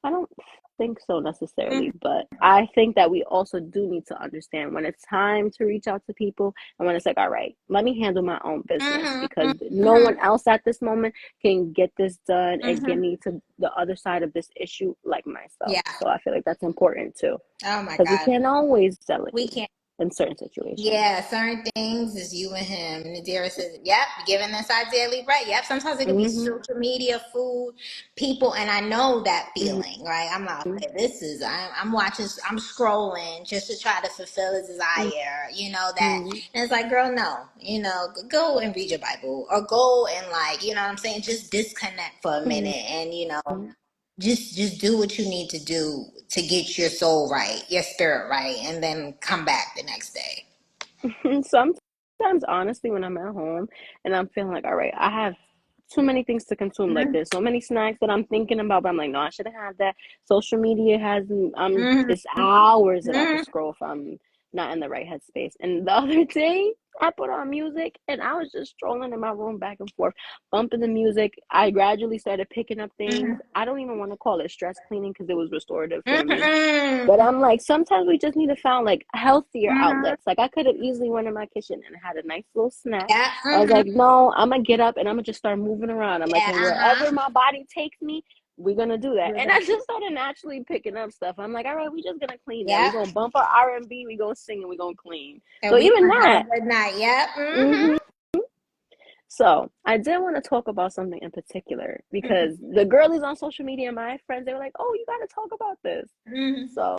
I don't think so necessarily, but I think that we also do need to understand when it's time to reach out to people and when it's like, all right, let me handle my own business Mm-hmm. because no one Mm-hmm. else at this moment can get this done and get Mm-hmm. me to the other side of this issue like myself. Yeah. So I feel like that's important too Oh my because we God. can't always We delegate can't. in certain situations. Yeah, certain things is you and him. And Nadira says, yep, giving us our daily bread. Yep, sometimes it could be Mm-hmm. social media, food, people. And I know that feeling, right? I'm like, Mm-hmm. okay, I'm watching, I'm scrolling just to try to fulfill a desire, that. Mm-hmm. And it's like, girl, no, go and read your Bible, or go and like, you know what I'm saying? Just disconnect for a minute, and, just do what you need to do to get your soul right, your spirit right, and then come back the next day. Sometimes, honestly, when I'm at home and I'm feeling like, all right, I have too many things to consume. Like, Mhm. there's so many snacks that I'm thinking about, but I'm like, no, I shouldn't have that. Social media has, Mhm. it's hours that I could Mhm. scroll if I'm not in the right headspace. And the other day, I put on music and I was just strolling in my room back and forth, bumping the music. I gradually started picking up things. Mhm. I don't even want to call it stress cleaning because it was restorative for me, but Mhm. I'm like, sometimes we just need to find like healthier Mhm. outlets. Like I could have easily went in my kitchen and had a nice little snack. Yeah. I was Mhm. like, no, I'm gonna get up and I'm gonna just start moving around. I'm like, Yeah. and wherever Uh-huh. my body takes me, we're gonna do that. We're And gonna. I just started naturally picking up stuff. I'm like, all right, we just gonna clean that. We're Yep. gonna bump our R&B, we gonna sing, and we gonna clean. And So we even gonna have a that. good night. Yep. hmm Mhm. So I did want to talk about something in particular because Mhm. the girlies on social media, my friends, they were like, oh, you gotta talk about this. Mhm. So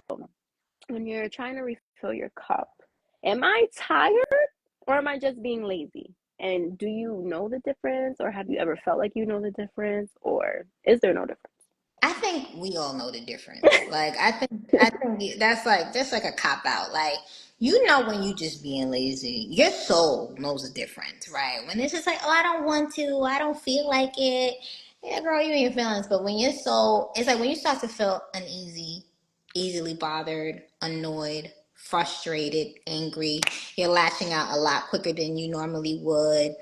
when you're trying to refill your cup, am I tired or am I just being lazy? And do you know the difference or have you ever felt like you know the difference or is there no I think we all know the difference. Like I think that's like a cop out. Like when you just being lazy, your soul knows the difference, right? When it's just like, oh, I don't want to, I don't feel like it. Yeah, girl, you ain't feelings. But when your soul, it's like when you start to feel uneasy, easily bothered, annoyed, frustrated, angry, you're lashing out a lot quicker than you normally would.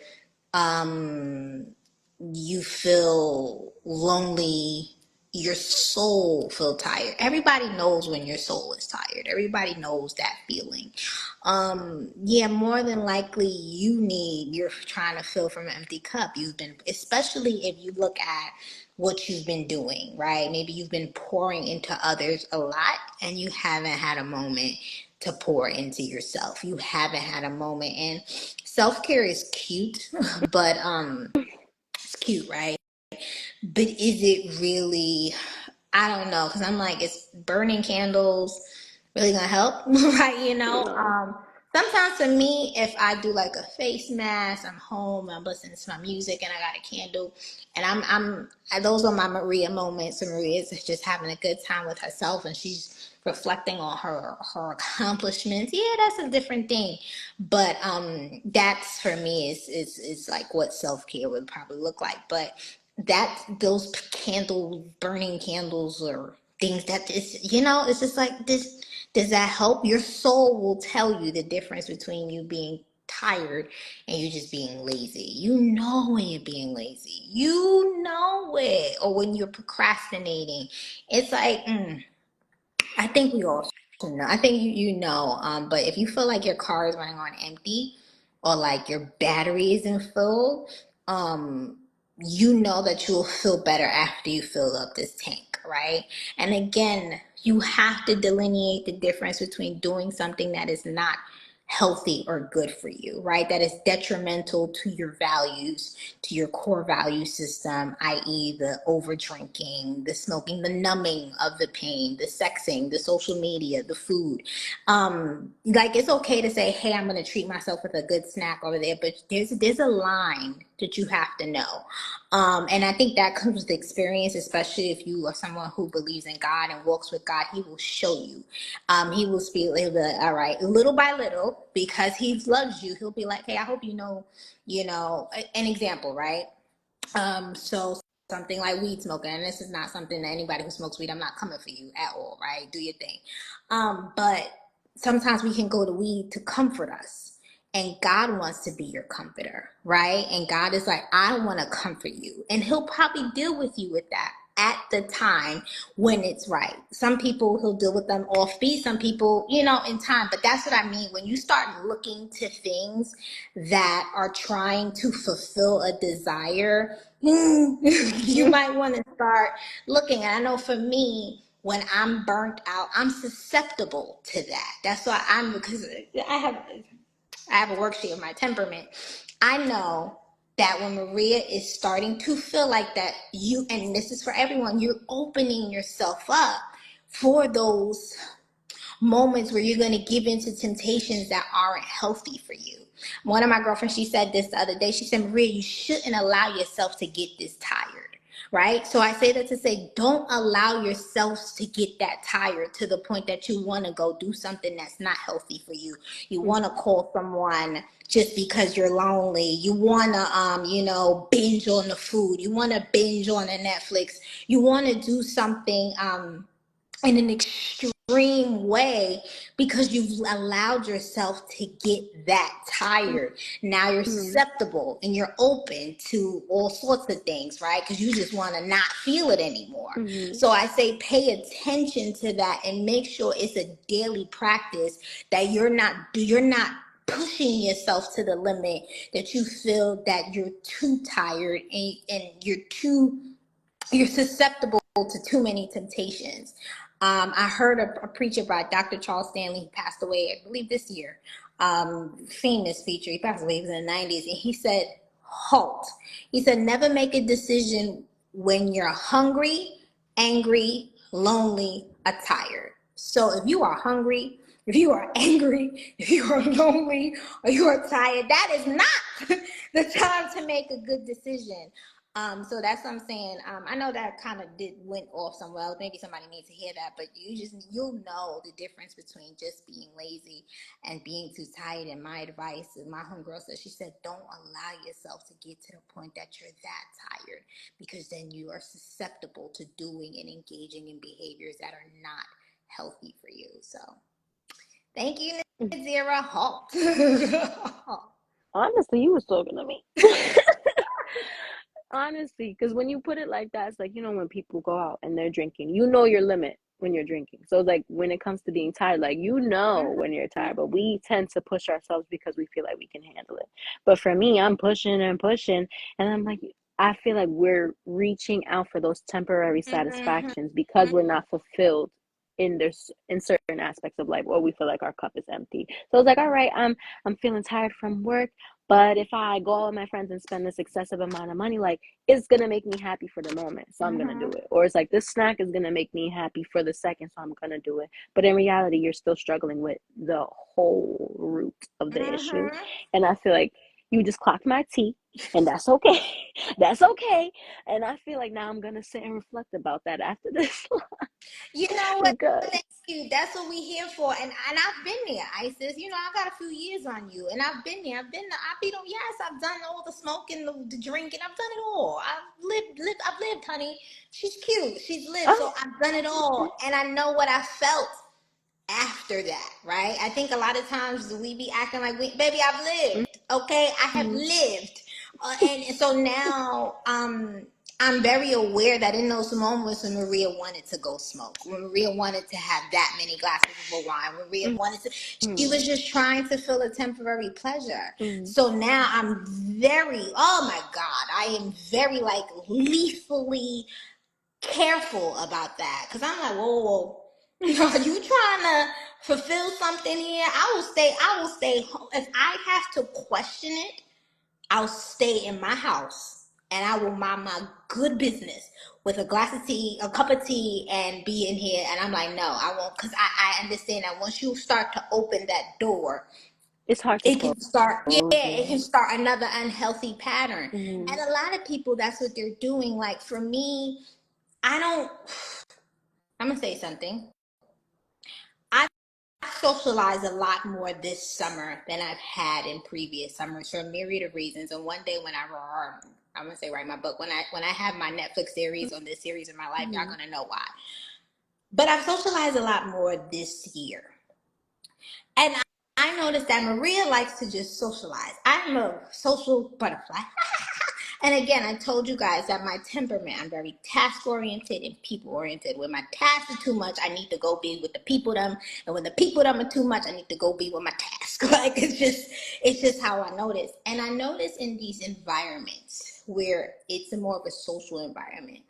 Um, you feel lonely, your soul feel tired. Everybody knows when your soul is tired. Everybody knows that feeling. Yeah, more than likely you're trying to fill from an empty cup. You've been, especially if you look at what you've been doing, right? Maybe you've been pouring into others a lot and you haven't had a moment to pour into yourself. You haven't had a moment, and self-care is cute, but it's cute, right? But is it really? I don't know, because I'm like, is burning candles really gonna help? Right? No. Sometimes for me, if I do like a face mask, I'm home, I'm listening to my music, and I got a candle, and those are my Maria moments. And Maria's just having a good time with herself, and she's reflecting on her accomplishments. Yeah, that's a different thing, but that's for me is like what self care would probably look like, but that those candle burning candles or things that is, it's just like this. Does that help? Your soul will tell you the difference between you being tired and you just being lazy. You know when you're being lazy, you know it. Or when you're procrastinating, it's like I think we all should know. I think you know. But if you feel like your car is running on empty, or like your battery isn't full, um, you know that you'll feel better after you fill up this tank, right? And again, you have to delineate the difference between doing something that is not healthy or good for you, right? That is detrimental to your values, to your core value system, i.e., the over drinking, the smoking, the numbing of the pain, the sexing, the social media, the food. Like it's okay to say, hey, I'm gonna treat myself with a good snack over there, but there's a line that you have to know. And I think that comes with experience, especially if you are someone who believes in God and walks with God. He will show you. He will speak. He'll be like, all right, little by little, because He loves you. He'll be like, hey, I hope you know. An example, right? So something like weed smoking, and this is not something that anybody who smokes weed, I'm not coming for you at all, right? Do your thing. But sometimes we can go to weed to comfort us. And God wants to be your comforter, right? And God is like, I want to comfort you. And He'll probably deal with you with that at the time when it's right. Some people He'll deal with them off beat, some people, in time. But that's what I mean. When you start looking to things that are trying to fulfill a desire, you might want to start looking. And I know for me, when I'm burnt out, I'm susceptible to that. That's why because I have a worksheet of my temperament. I know that when Maria is starting to feel like that, and this is for everyone, you're opening yourself up for those moments where you're going to give into temptations that aren't healthy for you. One of my girlfriends, she said this the other day. She said, Maria, you shouldn't allow yourself to get this tired. Right? So I say that to say, don't allow yourselves to get that tired to the point that you want to go do something that's not healthy for you. You want to call someone just because you're lonely. You want to, binge on the food. You want to binge on the Netflix. You want to do something, in an extreme way because you've allowed yourself to get that tired. Now you're Mm-hmm. susceptible and you're open to all sorts of things, right? Because you just want to not feel it anymore. Mm-hmm. So I say pay attention to that and make sure it's a daily practice that you're not pushing yourself to the limit that you feel that you're too tired and you're susceptible to too many temptations. I heard a preacher by Dr. Charles Stanley. He passed away, I believe, this year. Famous preacher. He passed away. He was in the 90s. And he said, halt. He said, never make a decision when you're hungry, angry, lonely, or tired. So if you are hungry, if you are angry, if you are lonely, or you are tired, that is not the time to make a good decision. So that's what I'm saying. I know that kind of went off somewhere else. Maybe somebody needs to hear that, but you'll know the difference between just being lazy and being too tired. And my advice, and my homegirl said, she said, don't allow yourself to get to the point that you're that tired, because then you are susceptible to doing and engaging in behaviors that are not healthy for you. So thank you, Nazira. Halt. Honestly, you was talking to me. Honestly, because when you put it like that, it's like, when people go out and they're drinking, you know your limit when you're drinking. So it's like when it comes to being tired, like, when you're tired, but we tend to push ourselves because we feel like we can handle it. But for me, I'm pushing and pushing, and I'm like, I feel like we're reaching out for those temporary Mm-hmm. satisfactions because we're not fulfilled in certain aspects of life, or we feel like our cup is empty. So it's like, all right, I'm feeling tired from work, but if I go out with my friends and spend this excessive amount of money, like, it's gonna make me happy for the moment, so I'm gonna do Mm-hmm. it. Or it's like, this snack is gonna make me happy for the second, so I'm gonna do it. But in reality, you're still struggling with the whole root of the issue. Mm-hmm. And I feel like you just clocked my tea, and that's okay. That's okay. And I feel like now I'm gonna sit and reflect about that after this You know what? because Thank you. That's what we here for. And I've been there, Isis. I got a few years on you, and I've been there. I've been on. Yes, I've done all the smoking, the drinking. I've done it all. I've lived, honey. She's cute. She's lived. oh, So I've done it okay. all, and I know what I felt after that, right? I think a lot of times we be acting like, baby, I've lived. Okay, I have Mm-hmm. lived, and so now, I'm very aware that in those moments when Maria wanted to go smoke, when Maria wanted to have that many glasses of wine, when Maria wanted to, she Mm-hmm. was just trying to feel a temporary pleasure. Mm-hmm. So now I'm very, oh my God, I am very like lethally careful about that because I'm like, whoa, whoa, are you trying to fulfill something here? I will stay home. If I have to question it, I'll stay in my house and I will mind my good business with a glass of tea, a cup of tea, and be in here. And I'm like, no, I won't, because I understand that once you start to open that door, It's hard to it can start, yeah, close it it. can start another unhealthy pattern. Mm-hmm. And a lot of people, that's what they're doing. Like for me, I don't, I'm gonna say something. I socialized a lot more this summer than I've had in previous summers for a myriad of reasons. And one day when I'm gonna say write my book, when I have my Netflix series on this series of my life, y'all Mm-hmm. gonna know why. But I've socialized a lot more this year. And I noticed that Maria likes to just socialize. I'm a social butterfly. And again, I told you guys that my temperament, I'm very task oriented and people oriented. When my tasks are too much, I need to go be with the people them. And when the people them are too much, I need to go be with my task. Like it's just how I notice. And I notice in these environments where it's a more of a social environment.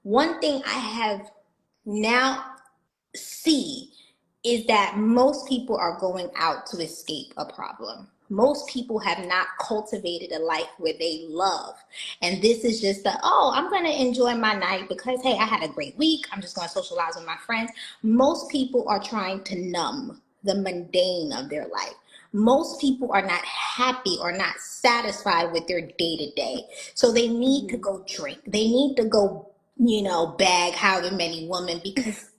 One thing I have now see is that most people are going out to escape a problem. Most people have not cultivated a life where they love. And this is just I'm going to enjoy my night because, hey, I had a great week. I'm just going to socialize with my friends. Most people are trying to numb the mundane of their life. Most people are not happy or not satisfied with their day to day. So they need to Mm-hmm. go drink. They need to go, bag however many women because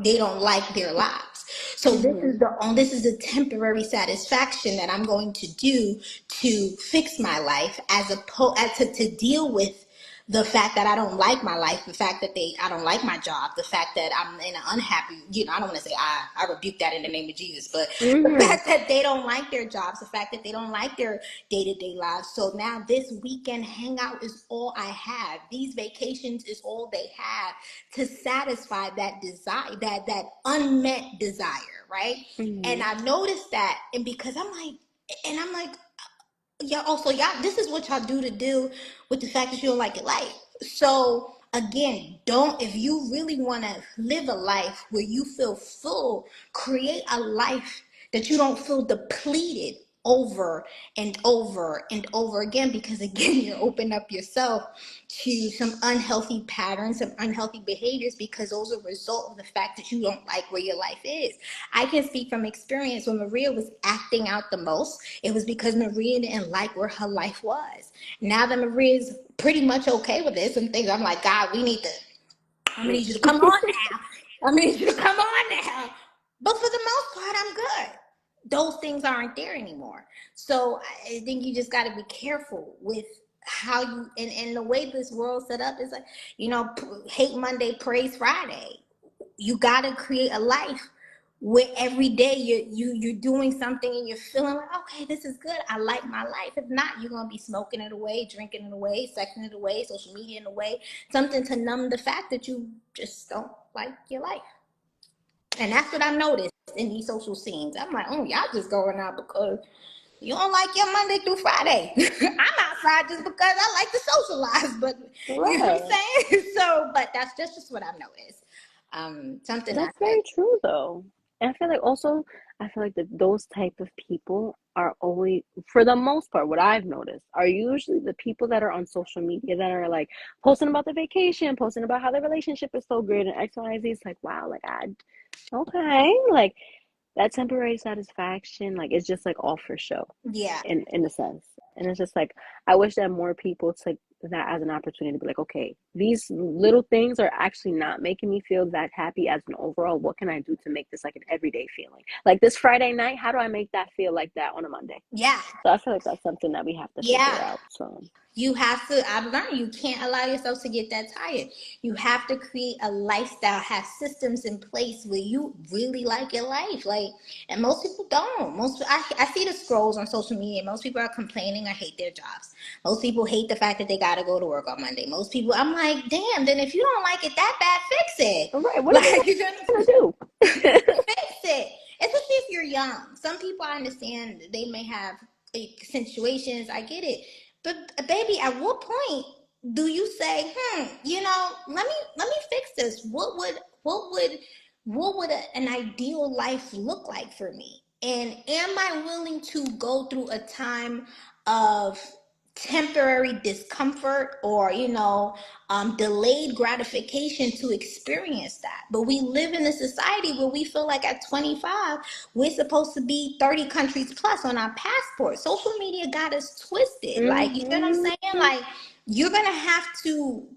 they don't like their lives. So Mm-hmm. this is a temporary satisfaction that I'm going to do to fix my life as opposed to deal with the fact that I don't like my life, the fact that I don't like my job, the fact that I'm in an unhappy, I don't want to say I rebuke that in the name of Jesus, but the Mm-hmm. fact that they don't like their jobs, the fact that they don't like their day-to-day lives. So now this weekend hangout is all I have. These vacations is all they have to satisfy that desire, that unmet desire, right? And Mm-hmm. I noticed that, and I'm like, y'all also y'all this is what y'all do to deal with the fact that you don't like your life. So again, don't if you really want to live a life where you feel full, create a life that you don't feel depleted over and over and over again, because again you open up yourself to some unhealthy patterns, some unhealthy behaviors, because those are a result of the fact that you don't like where your life is. I can speak from experience. When Maria was acting out the most, it was because Maria didn't like where her life was. Now that Maria's pretty much okay with it, some things I'm like, God, I'm gonna need you to come on now. I'm gonna need you to come on now. But for the most part, I'm good. Those things aren't there anymore. So I think you just got to be careful with how you and the way this world's set up is like, hate Monday, praise Friday. You got to create a life where every day you're doing something and you're feeling like, okay, this is good. I like my life. If not, you're gonna be smoking it away, drinking it away, sexing it away, social media in a way, something to numb the fact that you just don't like your life. And that's what I noticed in these social scenes. I'm like, oh, y'all just going out because you don't like your Monday through Friday. I'm outside just because I like to socialize, but you know what Right. I'm saying? So, but that's just what I've noticed. Something I That's very true though. And I feel like also, I feel like that those type of people are always, for the most part, what I've noticed are usually the people that are on social media that are like posting about the vacation, posting about how the relationship is so great and X, Y, Z. It's like, wow, like okay, like that temporary satisfaction, like it's just like all for show yeah. in a sense. And it's just like I wish that more people took that as an opportunity to be like, okay, these little things are actually not making me feel that happy as an overall. What can I do to make this like an everyday feeling? Like this Friday night, how do I make that feel like that on a Monday? Yeah. So I feel like that's something that we have to Yeah. figure out. So You have to, I've learned you can't allow yourself to get that tired. You have to create a lifestyle, have systems in place where you really like your life. Like, and most people don't. I see the scrolls on social media. Most people are complaining or hate their jobs. Most people hate the fact that they got to go to work on Monday. Most people, I'm like, damn, then if you don't like it that bad, fix it. all right, what are we Like, you gonna know, do? fix it. Especially if you're young. Some people I understand they may have situations. I get it, but baby, at what point do you say, let me fix this? What would an ideal life look like for me? And am I willing to go through a time of temporary discomfort or delayed gratification to experience that? But we live in a society where we feel like at 25 we're supposed to be 30 countries plus on our passport. Social media got us twisted, like, you know what I'm Hmm. saying? Like, you're gonna have to,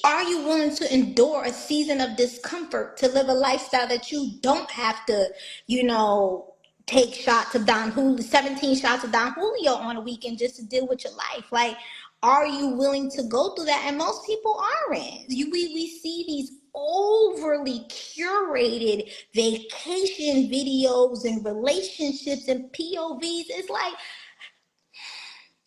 are you willing to endure a season of discomfort to live a lifestyle that you don't have to, you know take shots of Don Julio, 17 shots of Don Julio on a weekend just to deal with your life? Like, are you willing to go through that? And most people aren't. We see these overly curated vacation videos and relationships and POVs. It's like,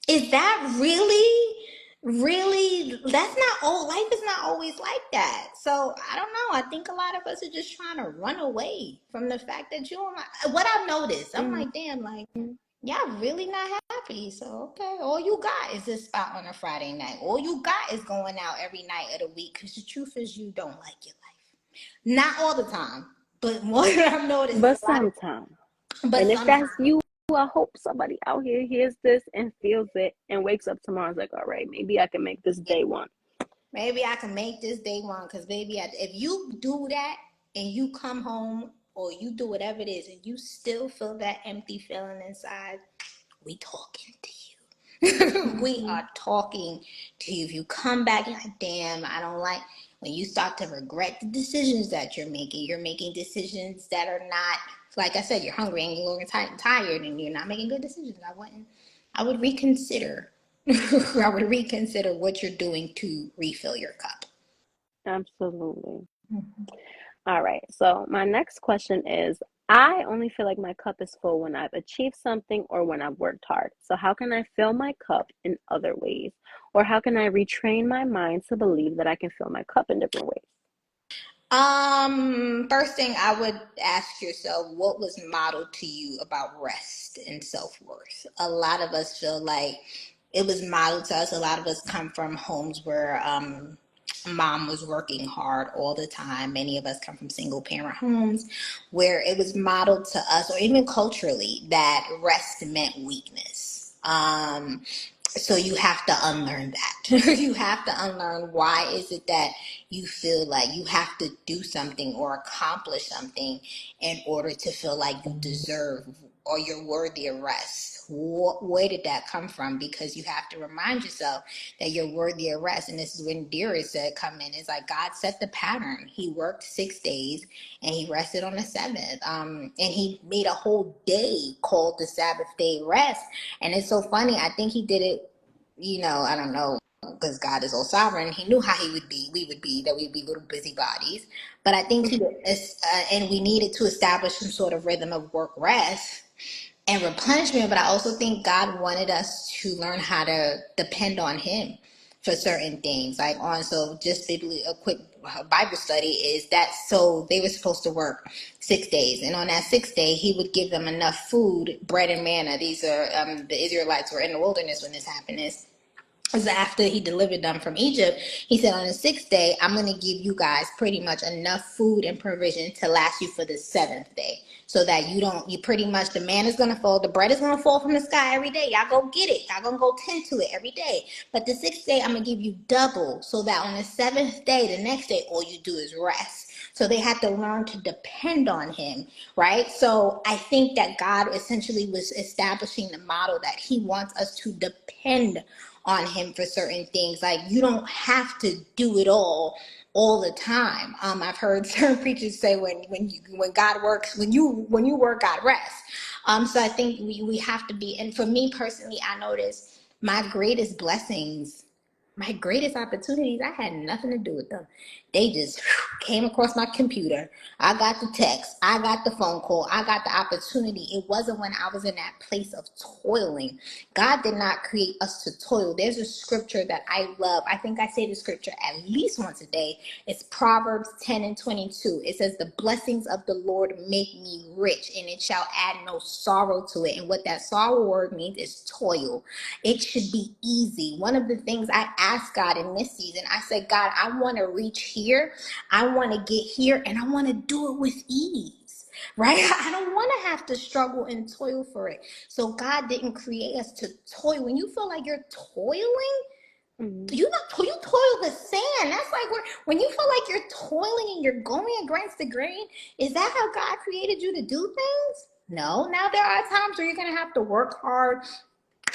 is that really, that's not all, life is not always like that. So I don't know, I think a lot of us are just trying to run away from the fact that you don't like what I've noticed. I'm Hmm. like, damn, like, y'all really not happy. So okay, all you got is this spot on a Friday night. All you got is going out every night of the week, because the truth is you don't like your life. Not all the time, but more than I've noticed is But a lot sometimes. of, but And if sometimes. that's you, I hope somebody out here hears this and feels it and wakes up tomorrow and is like, all right, maybe I can make this day one. Maybe I can make this day one, because baby, if you do that and you come home or you do whatever it is and you still feel that empty feeling inside, we talking to you. We Hmm. are talking to you. If you come back and like, damn, I don't like, when you start to regret the decisions that you're making decisions that are not, like I said, you're hungry and you're tired and you're not making good decisions. I would reconsider. I would reconsider what you're doing to refill your cup. Absolutely. All right. So my next question is, I only feel like my cup is full when I've achieved something or when I've worked hard. So how can I fill my cup in other ways? Or how can I retrain my mind to believe that I can fill my cup in different ways? First thing I would ask yourself, what was modeled to you about rest and self-worth? A lot of us feel like it was modeled to us. A lot of us come from homes where mom was working hard all the time. Many of us come from single parent homes where it was modeled to us, or even culturally, that rest meant weakness. So you have to unlearn that. You have to unlearn, why is it that you feel like you have to do something or accomplish something in order to feel like you deserve or you're worthy of rest? Where did that come from? Because you have to remind yourself that you're worthy of rest. And this is when Darius said, come in. It's like God set the pattern. He worked 6 days and he rested on the seventh. And he made a whole day called the Sabbath day rest. And it's so funny. I think he did it, I don't know, because God is all sovereign, he knew how we would be, that we'd be little busybodies. But I think and we needed to establish some sort of rhythm of work rest and replenishment. But I also think God wanted us to learn how to depend on him for certain things. Like on, so just biblically, a quick Bible study is that, so they were supposed to work 6 days, and on that sixth day, he would give them enough food, bread and manna. These are the Israelites were in the wilderness when this happened. Is after he delivered them from Egypt, he said, on the sixth day, I'm going to give you guys pretty much enough food and provision to last you for the seventh day. So that you pretty much, the man is going to fall, the bread is going to fall from the sky every day. Y'all go get it. Y'all going to go tend to it every day. But the sixth day, I'm going to give you double, so that on the seventh day, the next day, all you do is rest. So they had to learn to depend on him, right? So I think that God essentially was establishing the model that he wants us to depend on him for certain things. Like, you don't have to do it all the time. I've heard certain preachers say when God works, when you work, God rests. So I think we have to be, and for me personally, I noticed my greatest blessings, my greatest opportunities, I had nothing to do with them. They just came across my computer. I got the text. I got the phone call. I got the opportunity. It wasn't when I was in that place of toiling. God did not create us to toil. There's a scripture that I love. I think I say the scripture at least once a day. It's Proverbs 10:22. It says, the blessings of the Lord make me rich, and it shall add no sorrow to it. And what that sorrow word means is toil. It should be easy. One of the things I asked God in this season, I said, God, I want to reach here. I want to get here, and I want to do it with ease, right? I don't want to have to struggle and toil for it. So God didn't create us to toil. When you feel like you're toiling, you toil with sand. That's like when you feel like you're toiling and you're going against the grain. Is that how God created you to do things? No. Now there are times where you're gonna have to work hard.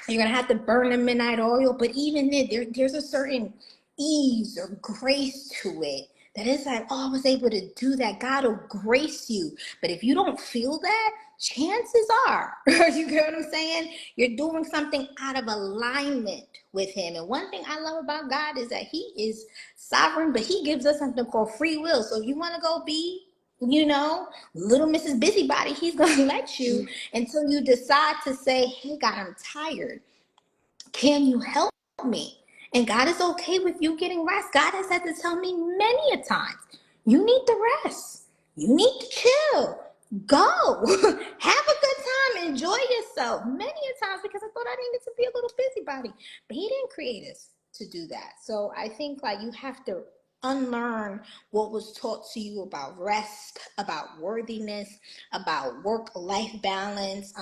You're gonna have to burn the midnight oil, but even then, there's a certain ease or grace to it that is like, oh, I was able to do that. God will grace you. But if you don't feel that, chances are, you get what I'm saying? You're doing something out of alignment with him. And one thing I love about God is that he is sovereign, but he gives us something called free will. So if you want to go be, little Mrs. Busybody, he's going to let you until you decide to say, hey, God, I'm tired. Can you help me? And God is okay with you getting rest. God has had to tell me many a times, you need to rest. You need to chill. Go. Have a good time. Enjoy yourself. Many a times, because I thought I needed to be a little busybody. But he didn't create us to do that. So I think like you have to unlearn what was taught to you about rest, about worthiness, about work-life balance.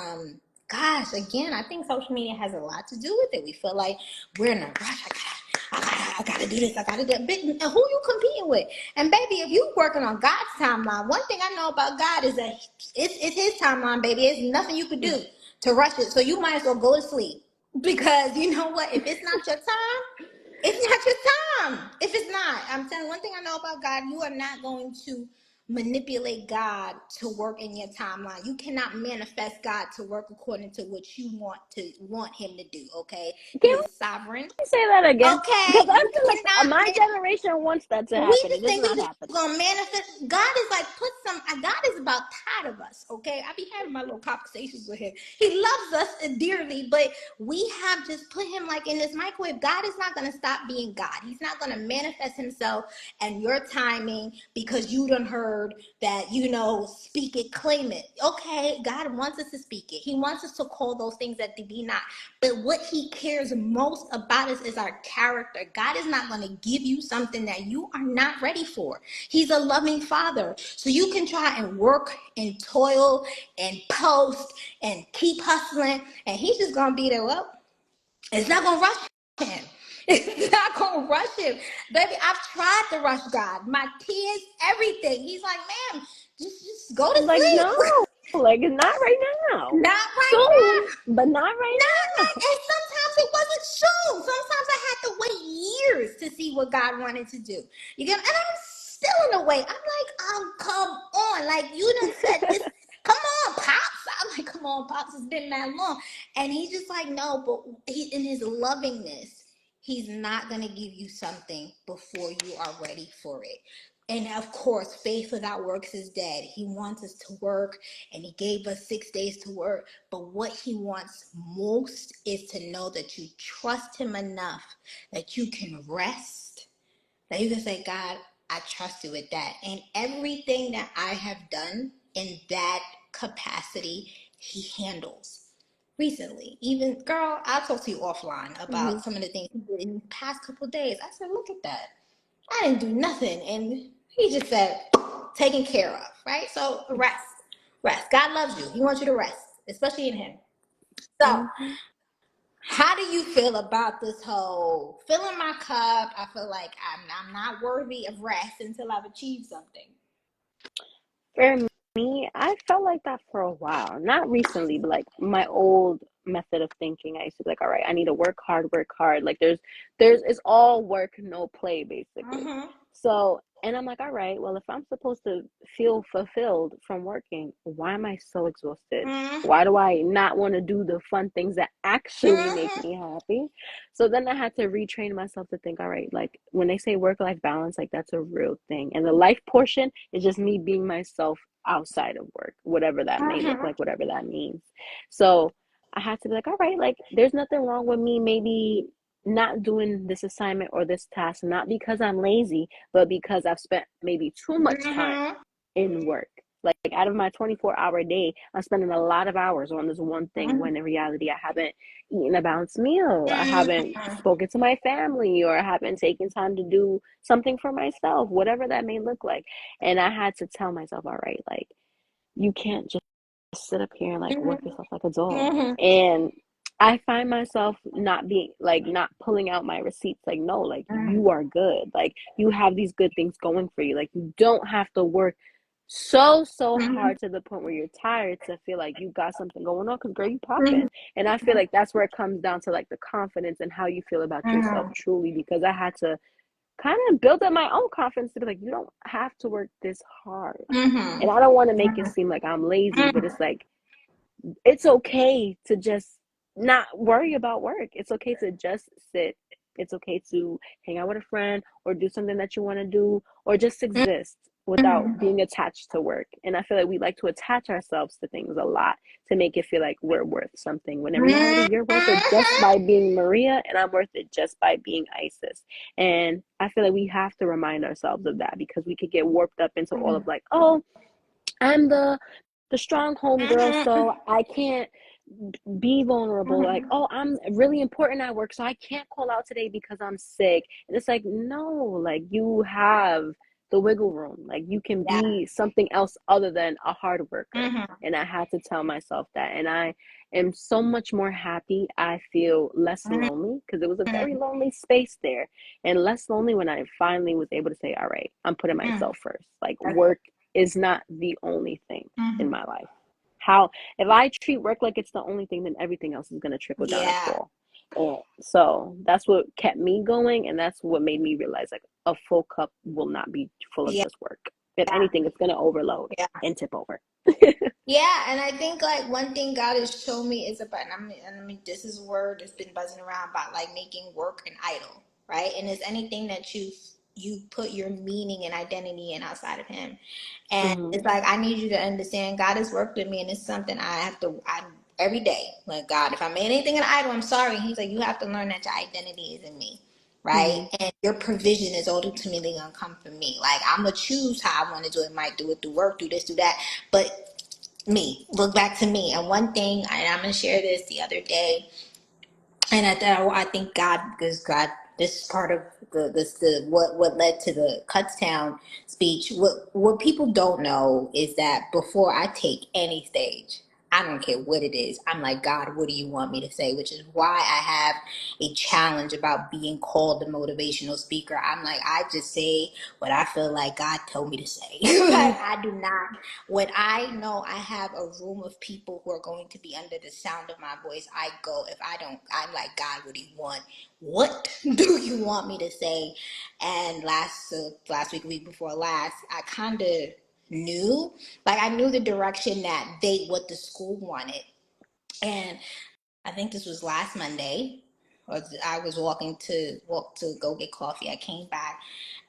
Gosh, again, I think social media has a lot to do with it. We feel like we're in a rush. I gotta do this. I gotta do that. And who you competing with? And baby, if you working on God's timeline, one thing I know about God is that it's his timeline, baby. There's nothing you could do to rush it. So you might as well go to sleep. Because you know what? If it's not your time, it's not your time. If it's not, I'm telling you, one thing I know about God, you are not going to manipulate God to work in your timeline. You cannot manifest God to work according to what you want him to do, okay? Can He is sovereign. you say that again? Okay, Because I you feel like cannot my generation wants that to we happen. It just does think we not just happen. gonna manifest. God is like, God is about tired of us, okay? I be having my little conversations with him. He loves us dearly, but we have just put him like in this microwave. God is not gonna stop being God. He's not gonna manifest himself and your timing because you done heard that, speak it, claim it. Okay, God wants us to speak it. He wants us to call those things that they be not. But what he cares most about us is our character. God is not going to give you something that you are not ready for. He's a loving father. So you can try and work and toil and post and keep hustling. And he's just going to be there. Well, it's not going to rush him. It's not going to rush him. Baby, I've tried to rush God. My tears, everything. He's like, ma'am, just go to Like, no, sleep. like not right now. Not right Soon, now. but not right now. And sometimes it wasn't soon. Sometimes I had to wait years to see what God wanted to do. And I'm still in the wait. I'm like, come on. Like, you done said this. Come on, Pops. I'm like, come on, Pops. It's been that long. And he's just like, no, but he, in his lovingness, He's not going to give you something before you are ready for it. And of course, faith without works is dead. He wants us to work, and he gave us 6 days to work. But what he wants most is to know that you trust him enough that you can rest, that you can say, God, I trust you with that. And everything that I have done in that capacity, he handles. Recently, even, girl, I'll talk to you offline Mm-hmm. about some of the things he did in the past couple of days. I said, look at that. I didn't do nothing. And he just said, taken care of, right? So rest. Rest. God loves you. He wants you to rest, especially in him. So Mm-hmm. how do you feel about this whole filling my cup? I feel like I'm not worthy of rest until I've achieved something. For me, I felt like that for a while. Not recently, but like my old method of thinking. I used to be like, all right, I need to work hard, work hard. Like it's all work, no play, basically. Mm-hmm. So, and I'm like, all right, well, if I'm supposed to feel fulfilled from working, why am I so exhausted? Mm-hmm. Why do I not want to do the fun things that actually make Mm-hmm. me happy? So then I had to retrain myself to think, all right, like when they say work life balance, like that's a real thing. And the life portion is just me being myself outside of work, whatever that may look Mm-hmm. like, whatever that means. So I had to be like, all right, like there's nothing wrong with me maybe not doing this assignment or this task, not because I'm lazy, but because I've spent maybe too much time Mm-hmm. in work. Like out of my 24-hour day, I'm spending a lot of hours on this one thing when in reality I haven't eaten a balanced meal. I haven't Mm-hmm. spoken to my family or I haven't taken time to do something for myself, whatever that may look like. And I had to tell myself, all right, like you can't just sit up here and like work yourself like a dog. Mm-hmm. And I find myself not being like not pulling out my receipts like no, like you are good. Like you have these good things going for you. Like you don't have to work so Mm-hmm. hard to the point where you're tired to feel like you got something going on because girl you Mm-hmm. popping. And I feel like that's where it comes down to like the confidence and how you feel about yourself Mm-hmm. truly, because I had to kind of build up my own confidence to be like, you don't have to work this hard. Mm-hmm. And I don't want to make it seem like I'm lazy, but it's like, it's okay to just not worry about work. It's okay to just sit. It's okay to hang out with a friend or do something that you want to do or just exist without Mm-hmm. being attached to work. And I feel like we like to attach ourselves to things a lot to make it feel like we're worth something. When in reality, you're worth it just by being Maria and I'm worth it just by being Isis. And I feel like we have to remind ourselves of that because we could get warped up into all of like, oh, I'm the strong home girl, so I can't be vulnerable. Like, Mm-hmm. oh, I'm really important at work, so I can't call out today because I'm sick. And it's like, no, like you have the wiggle room. Like you can Yeah. be something else other than a hard worker. Mm-hmm. And I had to tell myself that. And I am so much more happy. I feel less lonely because it was a very lonely space there. And less lonely when I finally was able to say, all right, I'm putting Mm-hmm. myself first. Like work is not the only thing in Mm-hmm. my life. How if I treat work like it's the only thing, then everything else is gonna trickle down and Yeah. fall. And so that's what kept me going, and that's what made me realize like a full cup will not be full of Yeah. just work. If Yeah. anything, it's gonna overload Yeah. and tip over. Yeah, and I think like one thing God has shown me is about, I mean, this is a word that's been buzzing around about like making work an idol, right? And it's anything that you put your meaning and identity in outside of Him, and Mm-hmm. it's like I need you to understand God has worked with me, and it's something I every day. Like God, if I made anything an idol, I'm sorry. He's like, you have to learn that your identity is in me. Right, Mm-hmm. and your provision is ultimately gonna come from me. Like I'm gonna choose how I want to do it. Might do it through work, do this, do that, but me, look back to me. And one thing, and I'm gonna share this the other day, and I think God, because God, this is part of the what led to the Cutstown speech. What people don't know is that before I take any stage, I don't care what it is. I'm like, God, what do you want me to say? Which is why I have a challenge about being called a motivational speaker. I'm like, I just say what I feel like God told me to say. Like I do not, when I know I have a room of people who are going to be under the sound of my voice, I go. If I don't, I'm like, God, what do you want? What do you want me to say? And last week before last, I kind of knew, like I knew the direction that what the school wanted. And I think this was last Monday. I was walk to go get coffee. I came back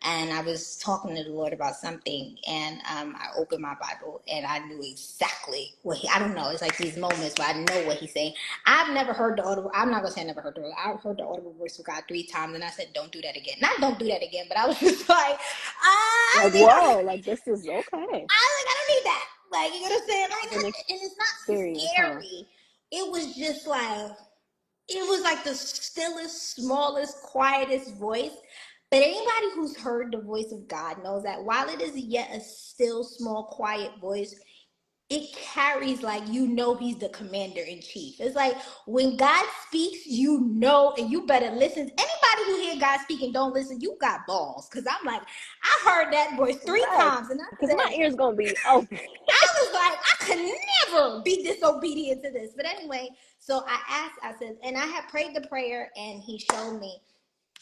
and I was talking to the Lord about something, and I opened my Bible and I knew exactly what I don't know. It's like these moments where I know what He's saying. I've never heard the audible. I'm not gonna say I never heard the. I've heard the audible voice of God 3 times, and I said, "Don't do that again." Not don't do that again, but I was just like, I Like, think whoa, like this is okay. I don't need that. Like, you know what I'm saying? It was an And it's not experience, huh? scary. It was just like, it was like the stillest, smallest, quietest voice. But anybody who's heard the voice of God knows that while it is yet a still, small, quiet voice, it carries, like, you know, He's the commander in chief. It's like when God speaks, you know, and you better listen. Anybody who hear God speak and don't listen, you got balls. Because I'm like, I heard that voice three Right. times and I Because my said, ears gonna be open. I was like, I could never be disobedient to this. But anyway, so I asked, I said, and I had prayed the prayer and He showed me,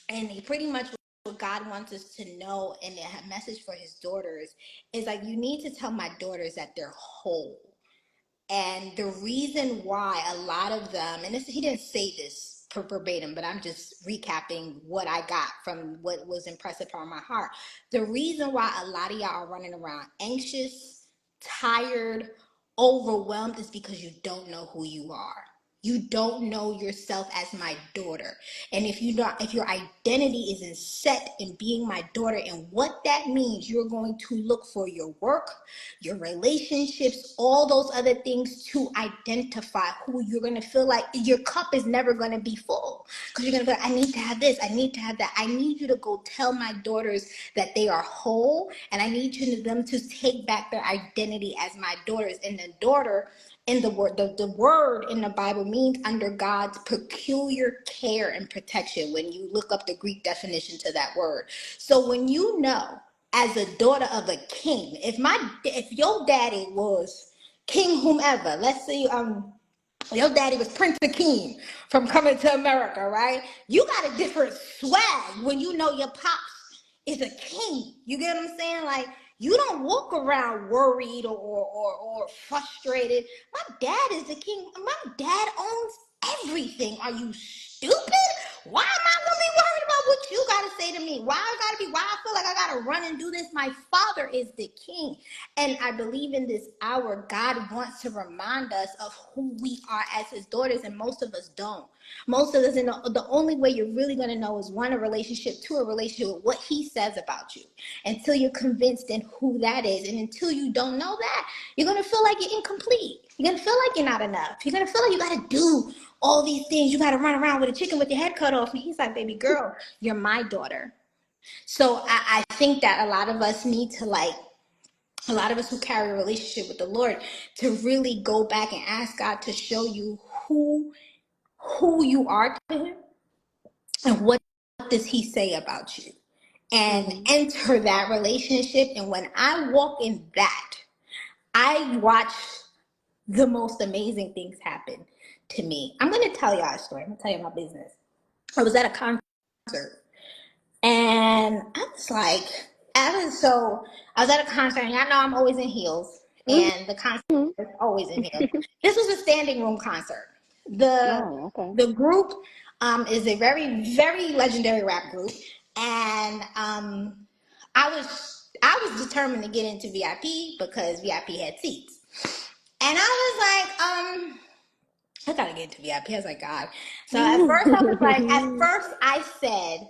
and He pretty much what God wants us to know, and a message for His daughters is like, you need to tell my daughters that they're whole. And the reason why a lot of them, and this, He didn't say this verbatim, but I'm just recapping what I got from what was impressed upon my heart. The reason why a lot of y'all are running around anxious, tired, overwhelmed is because you don't know who you are. You don't know yourself as my daughter. And if your identity isn't set in being my daughter, and what that means, you're going to look for your work, your relationships, all those other things to identify who you're going to feel like your cup is never going to be full. Because you're going to be like, I need to have this, I need to have that. I need you to go tell my daughters that they are whole, and I need them to take back their identity as my daughters. And the daughter in the word in the Bible means under God's peculiar care and protection when you look up the Greek definition to that word. So when you know, as a daughter of a king, if your daddy was King whomever, let's say your daddy was Prince Akeem from Coming to America, right? You got a different swag when you know your pops is a king. You get what I'm saying? Like, you don't walk around worried or frustrated. My dad is the king. My dad owns everything. Are you stupid? Why am I gonna be worried about what you gotta say to me? Why I feel like I gotta run and do this? My father is the king. And I believe in this hour, God wants to remind us of who we are as His daughters, and most of us don't. Most of us, the only way you're really going to know is one, a relationship, two, a relationship with what He says about you. Until you're convinced in who that is, and until you don't know that, you're going to feel like you're incomplete. You're going to feel like you're not enough. You're going to feel like you got to do all these things. You got to run around with a chicken with your head cut off. And He's like, baby girl, you're my daughter. So I think that a lot of us need to, like, a lot of us who carry a relationship with the Lord, to really go back and ask God to show you who you are to Him, and what does He say about you, and Mm-hmm. enter that relationship. And when I walk in that, I watch the most amazing things happen to me. I'm going to tell y'all a story. I'm going to tell you my business. I was at a concert, and I was at a concert, and y'all know I'm always in heels, and the concert Mm-hmm. is always in heels. This was a standing room concert. The Oh, okay. the group is a very, very legendary rap group, and I was determined to get into VIP because VIP had seats, and I was like, I gotta get into VIP. I was like, God. So at first I said,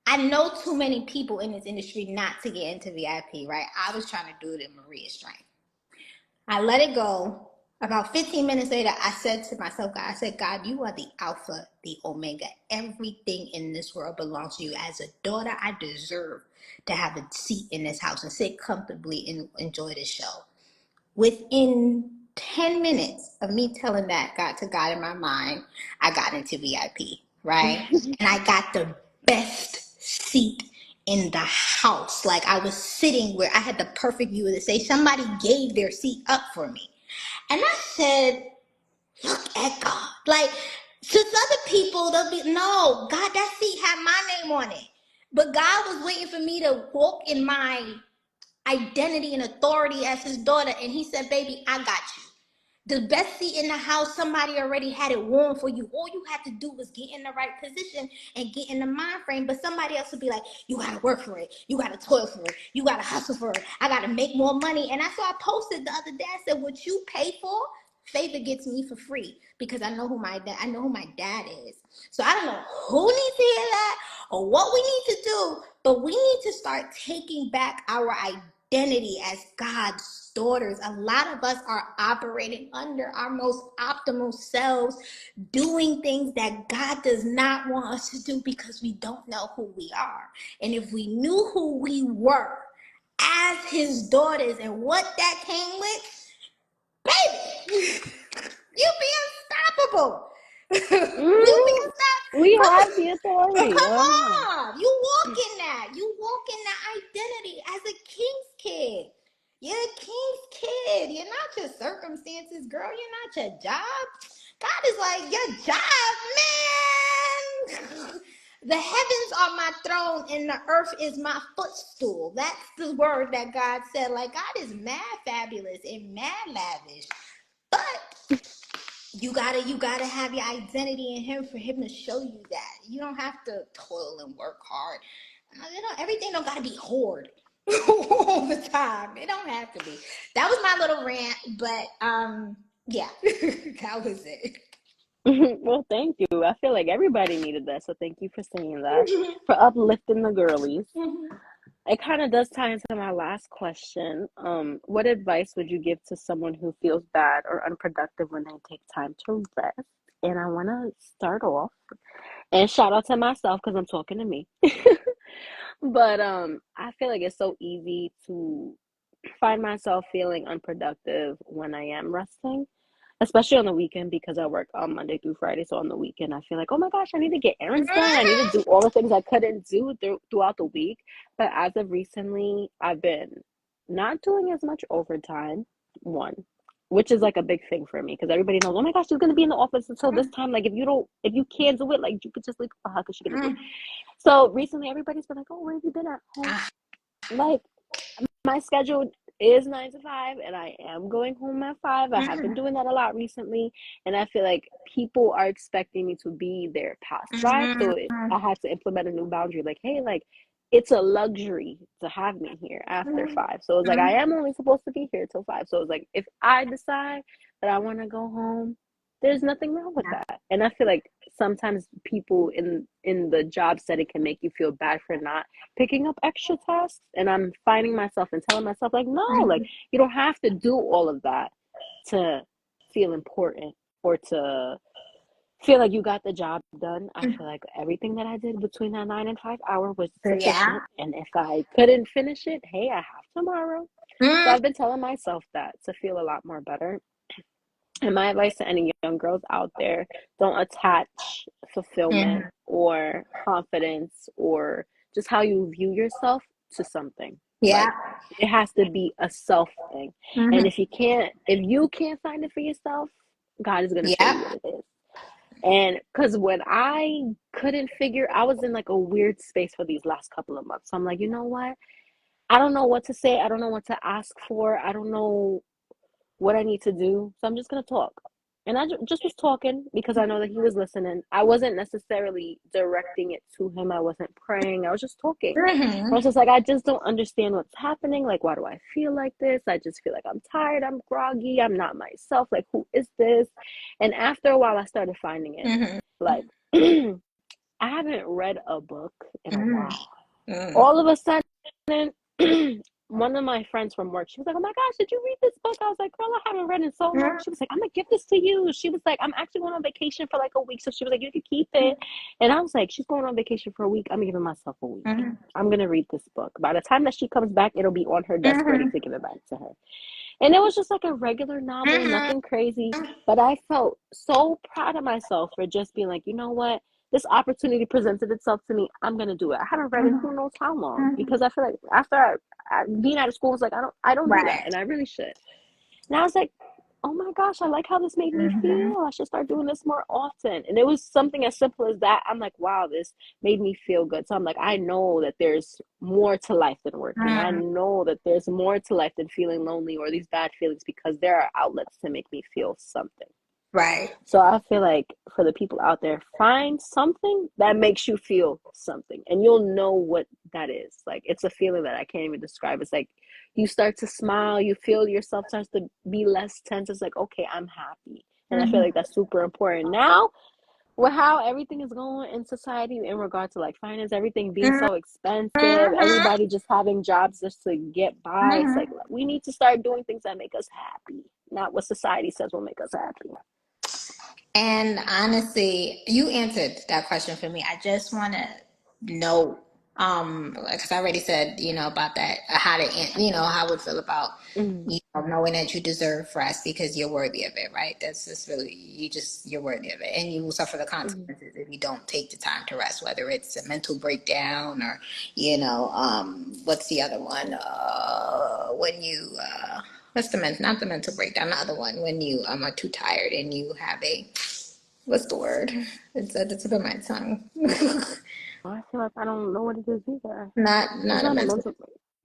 I know too many people in this industry not to get into VIP, right? I was trying to do it in Maria's strength. I let it go. About 15 minutes later, I said to myself, God, I said, God, you are the Alpha, the Omega. Everything in this world belongs to you. As a daughter, I deserve to have a seat in this house and sit comfortably and enjoy this show. Within 10 minutes of me telling that God to God in my mind, I got into VIP, right? And I got the best seat in the house. Like, I was sitting where I had the perfect view of the stage. Somebody gave their seat up for me. And I said, look at God. Like, since other people, they'll be, no, God, that seat had my name on it. But God was waiting for me to walk in my identity and authority as His daughter. And He said, baby, I got you. the best seat in the house, somebody already had it warm for you. All you had to do was get in the right position and get in the mind frame. But somebody else would be like, you gotta work for it, you gotta toil for it, you gotta hustle for it, I gotta make more money. And that's why I posted the other day. I said, what you pay for, favor gets me for free, because I know who my dad is. So I don't know who needs to hear that or what we need to do, but we need to start taking back our identity as God's daughters. A lot of us are operating under our most optimal selves, doing things that God does not want us to do because we don't know who we are. And if we knew who we were as his daughters and what that came with, baby, you'll be unstoppable. You'll be Mm, we unstoppable. have the authority. Come on. You walk in that. You walk in that identity as a king's kid. You're a king's kid. You're not your circumstances, girl. You're not your job. God is like, your job, man. The heavens are my throne and the earth is my footstool. That's the word that God said. Like, God is mad fabulous and mad lavish. But you gotta have your identity in him for him to show you that. You don't have to toil and work hard. Everything don't gotta be hoard all the time. It don't have to be. That was my little rant, but yeah, that was it. Well, thank you. I feel like everybody needed that, so thank you for saying that, for uplifting the girlies. It kind of does tie into my last question. What advice would you give to someone who feels bad or unproductive when they take time to rest? And I want to start off and shout out to myself because I'm talking to me. But I feel like it's so easy to find myself feeling unproductive when I am resting, especially on the weekend because I work on Monday through Friday. So on the weekend, I feel like, oh my gosh, I need to get errands done. I need to do all the things I couldn't do throughout the week. But as of recently, I've been not doing as much overtime, one, which is like a big thing for me because everybody knows, oh my gosh, she's going to be in the office until this time. Like, if you can't do it, like, you could just leave her because she's going to do it. So recently, everybody's been like, oh, where have you been at home? Like, my schedule is 9 to 5 and I am going home at 5. I have been doing that a lot recently, and I feel like people are expecting me to be there past 5. So I had to implement a new boundary, like, hey, like, it's a luxury to have me here after 5. So it's like I am only supposed to be here till 5. So it's like if I decide that I want to go home, there's nothing wrong with that. And I feel like sometimes people in the job setting can make you feel bad for not picking up extra tasks, and I'm finding myself and telling myself, like, no, like, you don't have to do all of that to feel important or to feel like you got the job done. I feel like everything that I did between that 9 and 5 hour was Yeah. sufficient, and if I couldn't finish it, hey, I have tomorrow. So I've been telling myself that to feel a lot more better. And my advice to any young girls out there, don't attach fulfillment or confidence or just how you view yourself to something. Yeah. Like, it has to be a self thing. And if you can't find it for yourself, God is going to show you Yeah. what it is. And because when I couldn't figure, I was in like a weird space for these last couple of months. So I'm like, you know what? I don't know what to say. I don't know what to ask for. I don't know what I need to do. So I'm just going to talk. And I just was talking because I know that he was listening. I wasn't necessarily directing it to him. I wasn't praying. I was just talking. I was just like, I just don't understand what's happening. Like, why do I feel like this? I just feel like I'm tired. I'm groggy. I'm not myself. Like, who is this? And after a while, I started finding it. Like, I haven't read a book in a while. All of a sudden, one of my friends from work, she was like, oh my gosh, did you read this book? I was like, girl, I haven't read in so long. She was like, I'm gonna give this to you. She was like, I'm actually going on vacation for like a week. So she was like, you can keep it. And I was like, she's going on vacation for a week. I'm giving myself a week. I'm gonna read this book. By the time that she comes back, it'll be on her desk ready to give it back to her. And it was just like a regular novel, nothing crazy. But I felt so proud of myself for just being like, you know what? This opportunity presented itself to me. I'm gonna do it. I haven't read in who knows how long because I feel like after being out of school, I was like, I don't do that, Right. and I really should. And I was like, oh my gosh, I like how this made me Mm-hmm. feel. I should start doing this more often. And it was something as simple as that. I'm like, wow, this made me feel good. So I'm like, I know that there's more to life than working. I Mm, know that there's more to life than feeling lonely or these bad feelings because there are outlets to make me feel something. right. So I feel like for the people out there, find something that makes you feel something and you'll know what that is. Like it's a feeling that I can't even describe. It's like you start to smile, you feel yourself starts to be less tense. It's like, okay, I'm happy. And I feel like Mm-hmm. that's super important. Now, with how everything is going in society in regard to like finance, everything being so expensive, Mm-hmm. everybody just having jobs just to get by. It's like Mm-hmm. we need to start doing things that make us happy, not what society says will make us happy. And honestly, you answered that question for me. I just want to know, because I already said, about that, how to, how I would feel about, Mm-hmm. knowing that you deserve rest because you're worthy of it, right? That's just really, you're worthy of it. And you will suffer the Mm-hmm. consequences if you don't take the time to rest, whether it's a mental breakdown or, what's the other one? When you, what's not the mental breakdown, the other one, when you are too tired and you have a, what's the word? It's at the tip of my tongue. I feel like I don't know what it is either. It's Not a not a mental. mental.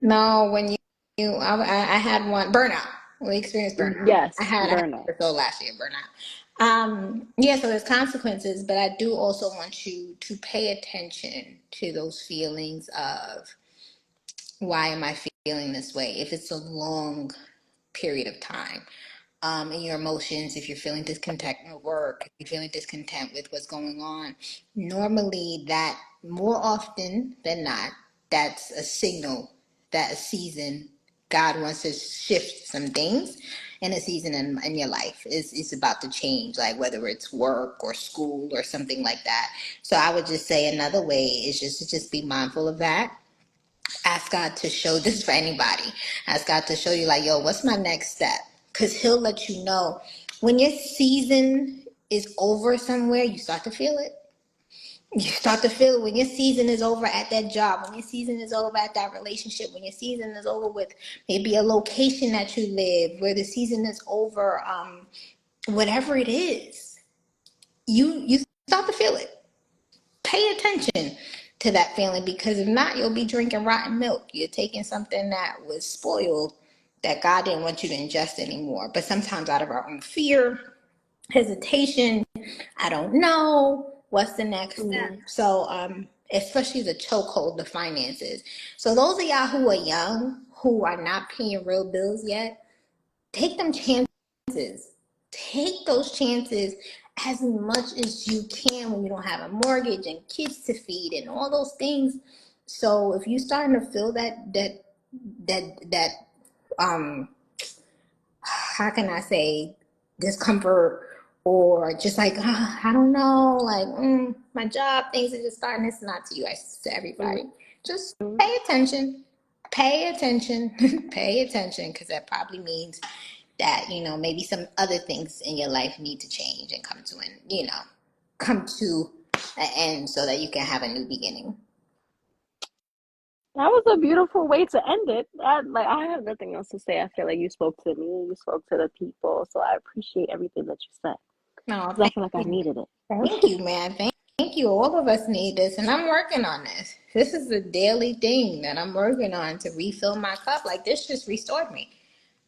No, when I had one burnout. We experienced burnout. Yes, I had an burnout. episode last year, burnout. Yeah, so there's consequences, but I do also want you to pay attention to those feelings of why am I feeling this way? If it's a long period of time, in your emotions, if you're feeling discontent at work, if you're feeling discontent with what's going on, normally that more often than not, that's a signal that a season God wants to shift some things in a season in your life is about to change, like whether it's work or school or something like that. So I would just say another way is just to just be mindful of that. Ask God to show this for anybody. Ask God to show you, like, yo, what's my next step? Because He'll let you know when your season is over somewhere, you start to feel it. You start to feel it when your season is over at that job, when your season is over at that relationship, when your season is over with maybe a location that you live, where the season is over, whatever it is, you start to feel it. Pay attention to that feeling because if not, you'll be drinking rotten milk. You're taking something that was spoiled that God didn't want you to ingest anymore. But sometimes out of our own fear, hesitation, I don't know what's the next step. Mm-hmm. So, especially the chokehold, the finances. So those of y'all who are young, who are not paying real bills yet, take them chances. Take those chances as much as you can when you don't have a mortgage and kids to feed and all those things. So if you're starting to feel that um how can I say discomfort or just like I don't know, like my job, things are just starting. It's not to you, it's to everybody. Just pay attention, pay attention, pay attention, because that probably means that maybe some other things in your life need to change and come to an end so that you can have a new beginning. That was a beautiful way to end it. I have nothing else to say. I feel like you spoke to me, you spoke to the people, so I appreciate everything that you said No, because I thank feel like I you. needed it. Thank you, man. Thank you. All of us need this, and I'm working on this. This is a daily thing that I'm working on to refill my cup. Like this just restored me.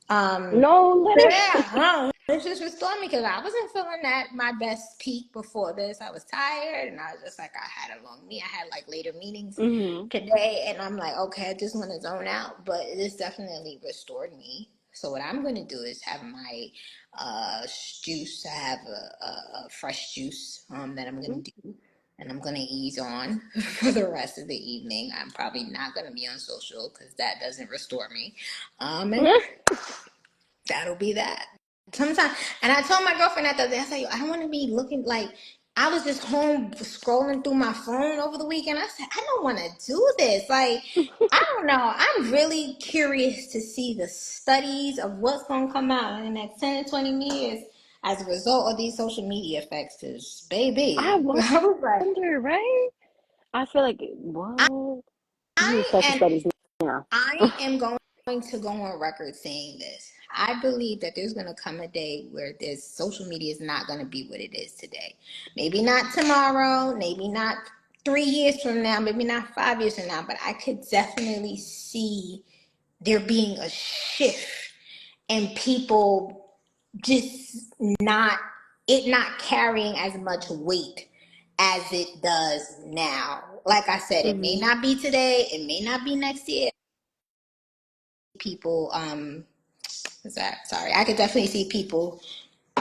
Um, No, yeah, literally. it just restored me because I wasn't feeling at my best peak before this. I was tired, and I was just like, I had a long meet. I had like later meetings Mm-hmm. today, and I'm like, okay, I just want to zone out. But this definitely restored me. So what I'm going to do is have my juice. I have a fresh juice that I'm going to do, and I'm going to ease on for the rest of the evening. I'm probably not going to be on social because that doesn't restore me. And that'll be that. Sometimes, and I told my girlfriend that the other day, I said, I don't want to be looking like I was just home scrolling through my phone over the weekend. I said, I don't want to do this. Like, I don't know. I'm really curious to see the studies of what's going to come out in the next 10 to 20 years as a result of these social media effects. Because, I baby, I was like, wonder, right? I feel like what? You need to I start the am, studies now. I am going going to go on record saying this. I believe that there's going to come a day where this social media is not going to be what it is today. Maybe not tomorrow, maybe not 3 years from now, maybe not 5 years from now, but I could definitely see there being a shift and people just not carrying as much weight as it does now. Like I said, it may Mm-hmm. not be today, it may not be next year. People what's that? Sorry. I could definitely see people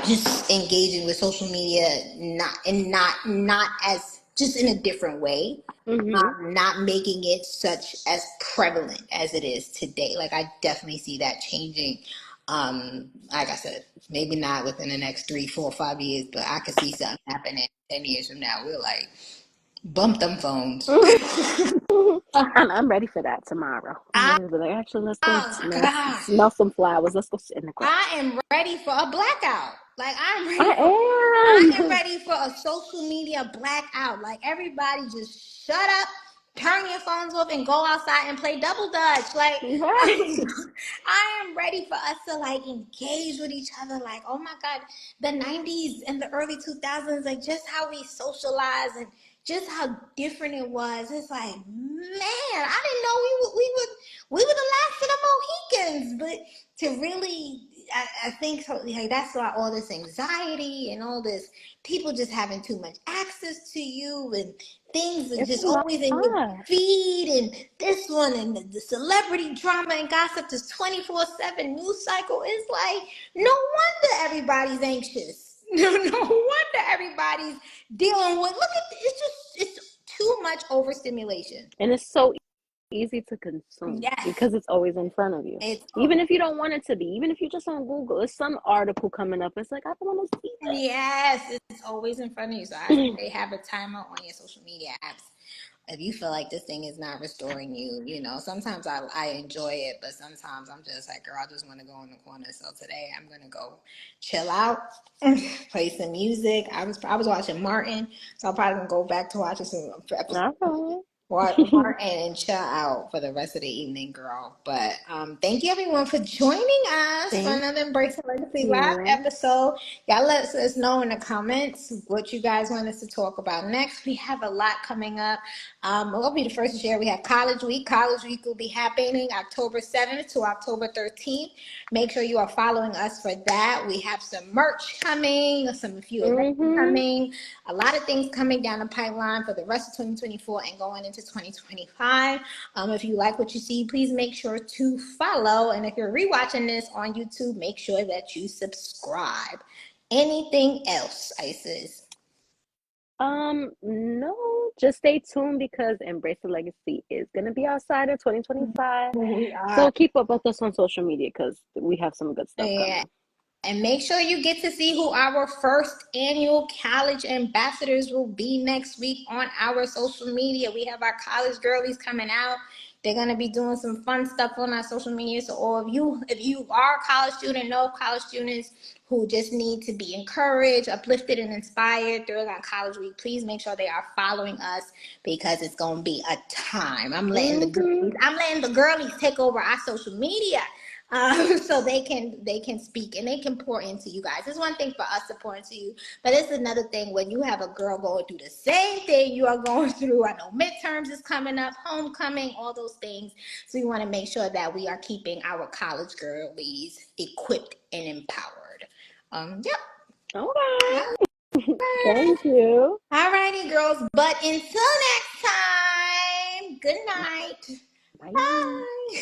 just engaging with social media not as just in a different way. Mm-hmm. Not making it such as prevalent as it is today. Like I definitely see that changing. Like I said, maybe not within the next 3, 4, 5 years, but I could see something happening 10 years from now. We're like, bump them phones. I'm ready for that tomorrow. I'm Oh ready to be like, actually, let's go gosh. smell some flowers. Let's go sit in the grass. I am ready for a blackout. Like I I am am. ready for a social media blackout. Like everybody just shut up, turn your phones off and go outside and play double dutch. Like Right. I am ready for us to like engage with each other. Like, oh my God, the 90s and the early 2000s, like just how we socialize and just how different it was. It's like, man, I didn't know we were the last of the Mohicans. But to really, I think so, like that's why all this anxiety and all this people just having too much access to you and things are It's just a lot. always in your feed and this one and the celebrity drama and gossip, this 24/7 news cycle is like, no wonder everybody's anxious. No wonder everybody's dealing with, look at, it's too much overstimulation. And it's so easy to consume Yes, because it's always in front of you. it's, Even if you don't want it to be, even if you're just on Google, it's some article coming up. It's like, I don't want to see yes, it's always in front of you. So I that. say have a timer on your social media apps if you feel like this thing is not restoring you. You know, sometimes I enjoy it, but sometimes I'm just like, girl, I just want to go in the corner. So today I'm gonna go chill out, play some music. I was watching Martin, so I'm probably gonna go back to watching some episodes. All Martin right. and chill out for the rest of the evening, girl. But thank you everyone for joining us for Thank another Embrace the Legacy live you. episode. Y'all let us know in the comments what you guys want us to talk about next. We have a lot coming up. We'll be the first to share. We have College Week. College Week will be happening October 7th to October 13th. Make sure you are following us for that. We have some merch coming, a few events Mm-hmm. coming, a lot of things coming down the pipeline for the rest of 2024 and going into 2025. If you like what you see, please make sure to follow. And if you're rewatching this on YouTube, make sure that you subscribe. Anything else, Isis? No, just stay tuned because Embrace the Legacy is gonna be outside of 2025. We So are. keep up with us on social media because we have some good stuff Yeah. coming. And make sure you get to see who our first annual college ambassadors will be next week on our social media. We have our college girlies coming out. They're going to be doing some fun stuff on our social media. So all of you, if you are a college student, know college students who just need to be encouraged, uplifted, and inspired during our college week, please make sure they are following us because it's going to be a time. Mm-hmm. I'm letting the girlies take over our social media. So they can speak and they can pour into you guys. It's one thing for us to pour into you, but it's another thing when you have a girl going through the same thing you are going through. I know midterms is coming up, homecoming, all those things. So we want to make sure that we are keeping our college girlies equipped and empowered. Yep. Okay. Thank you. All righty, girls. But until next time, good night. Bye. Bye.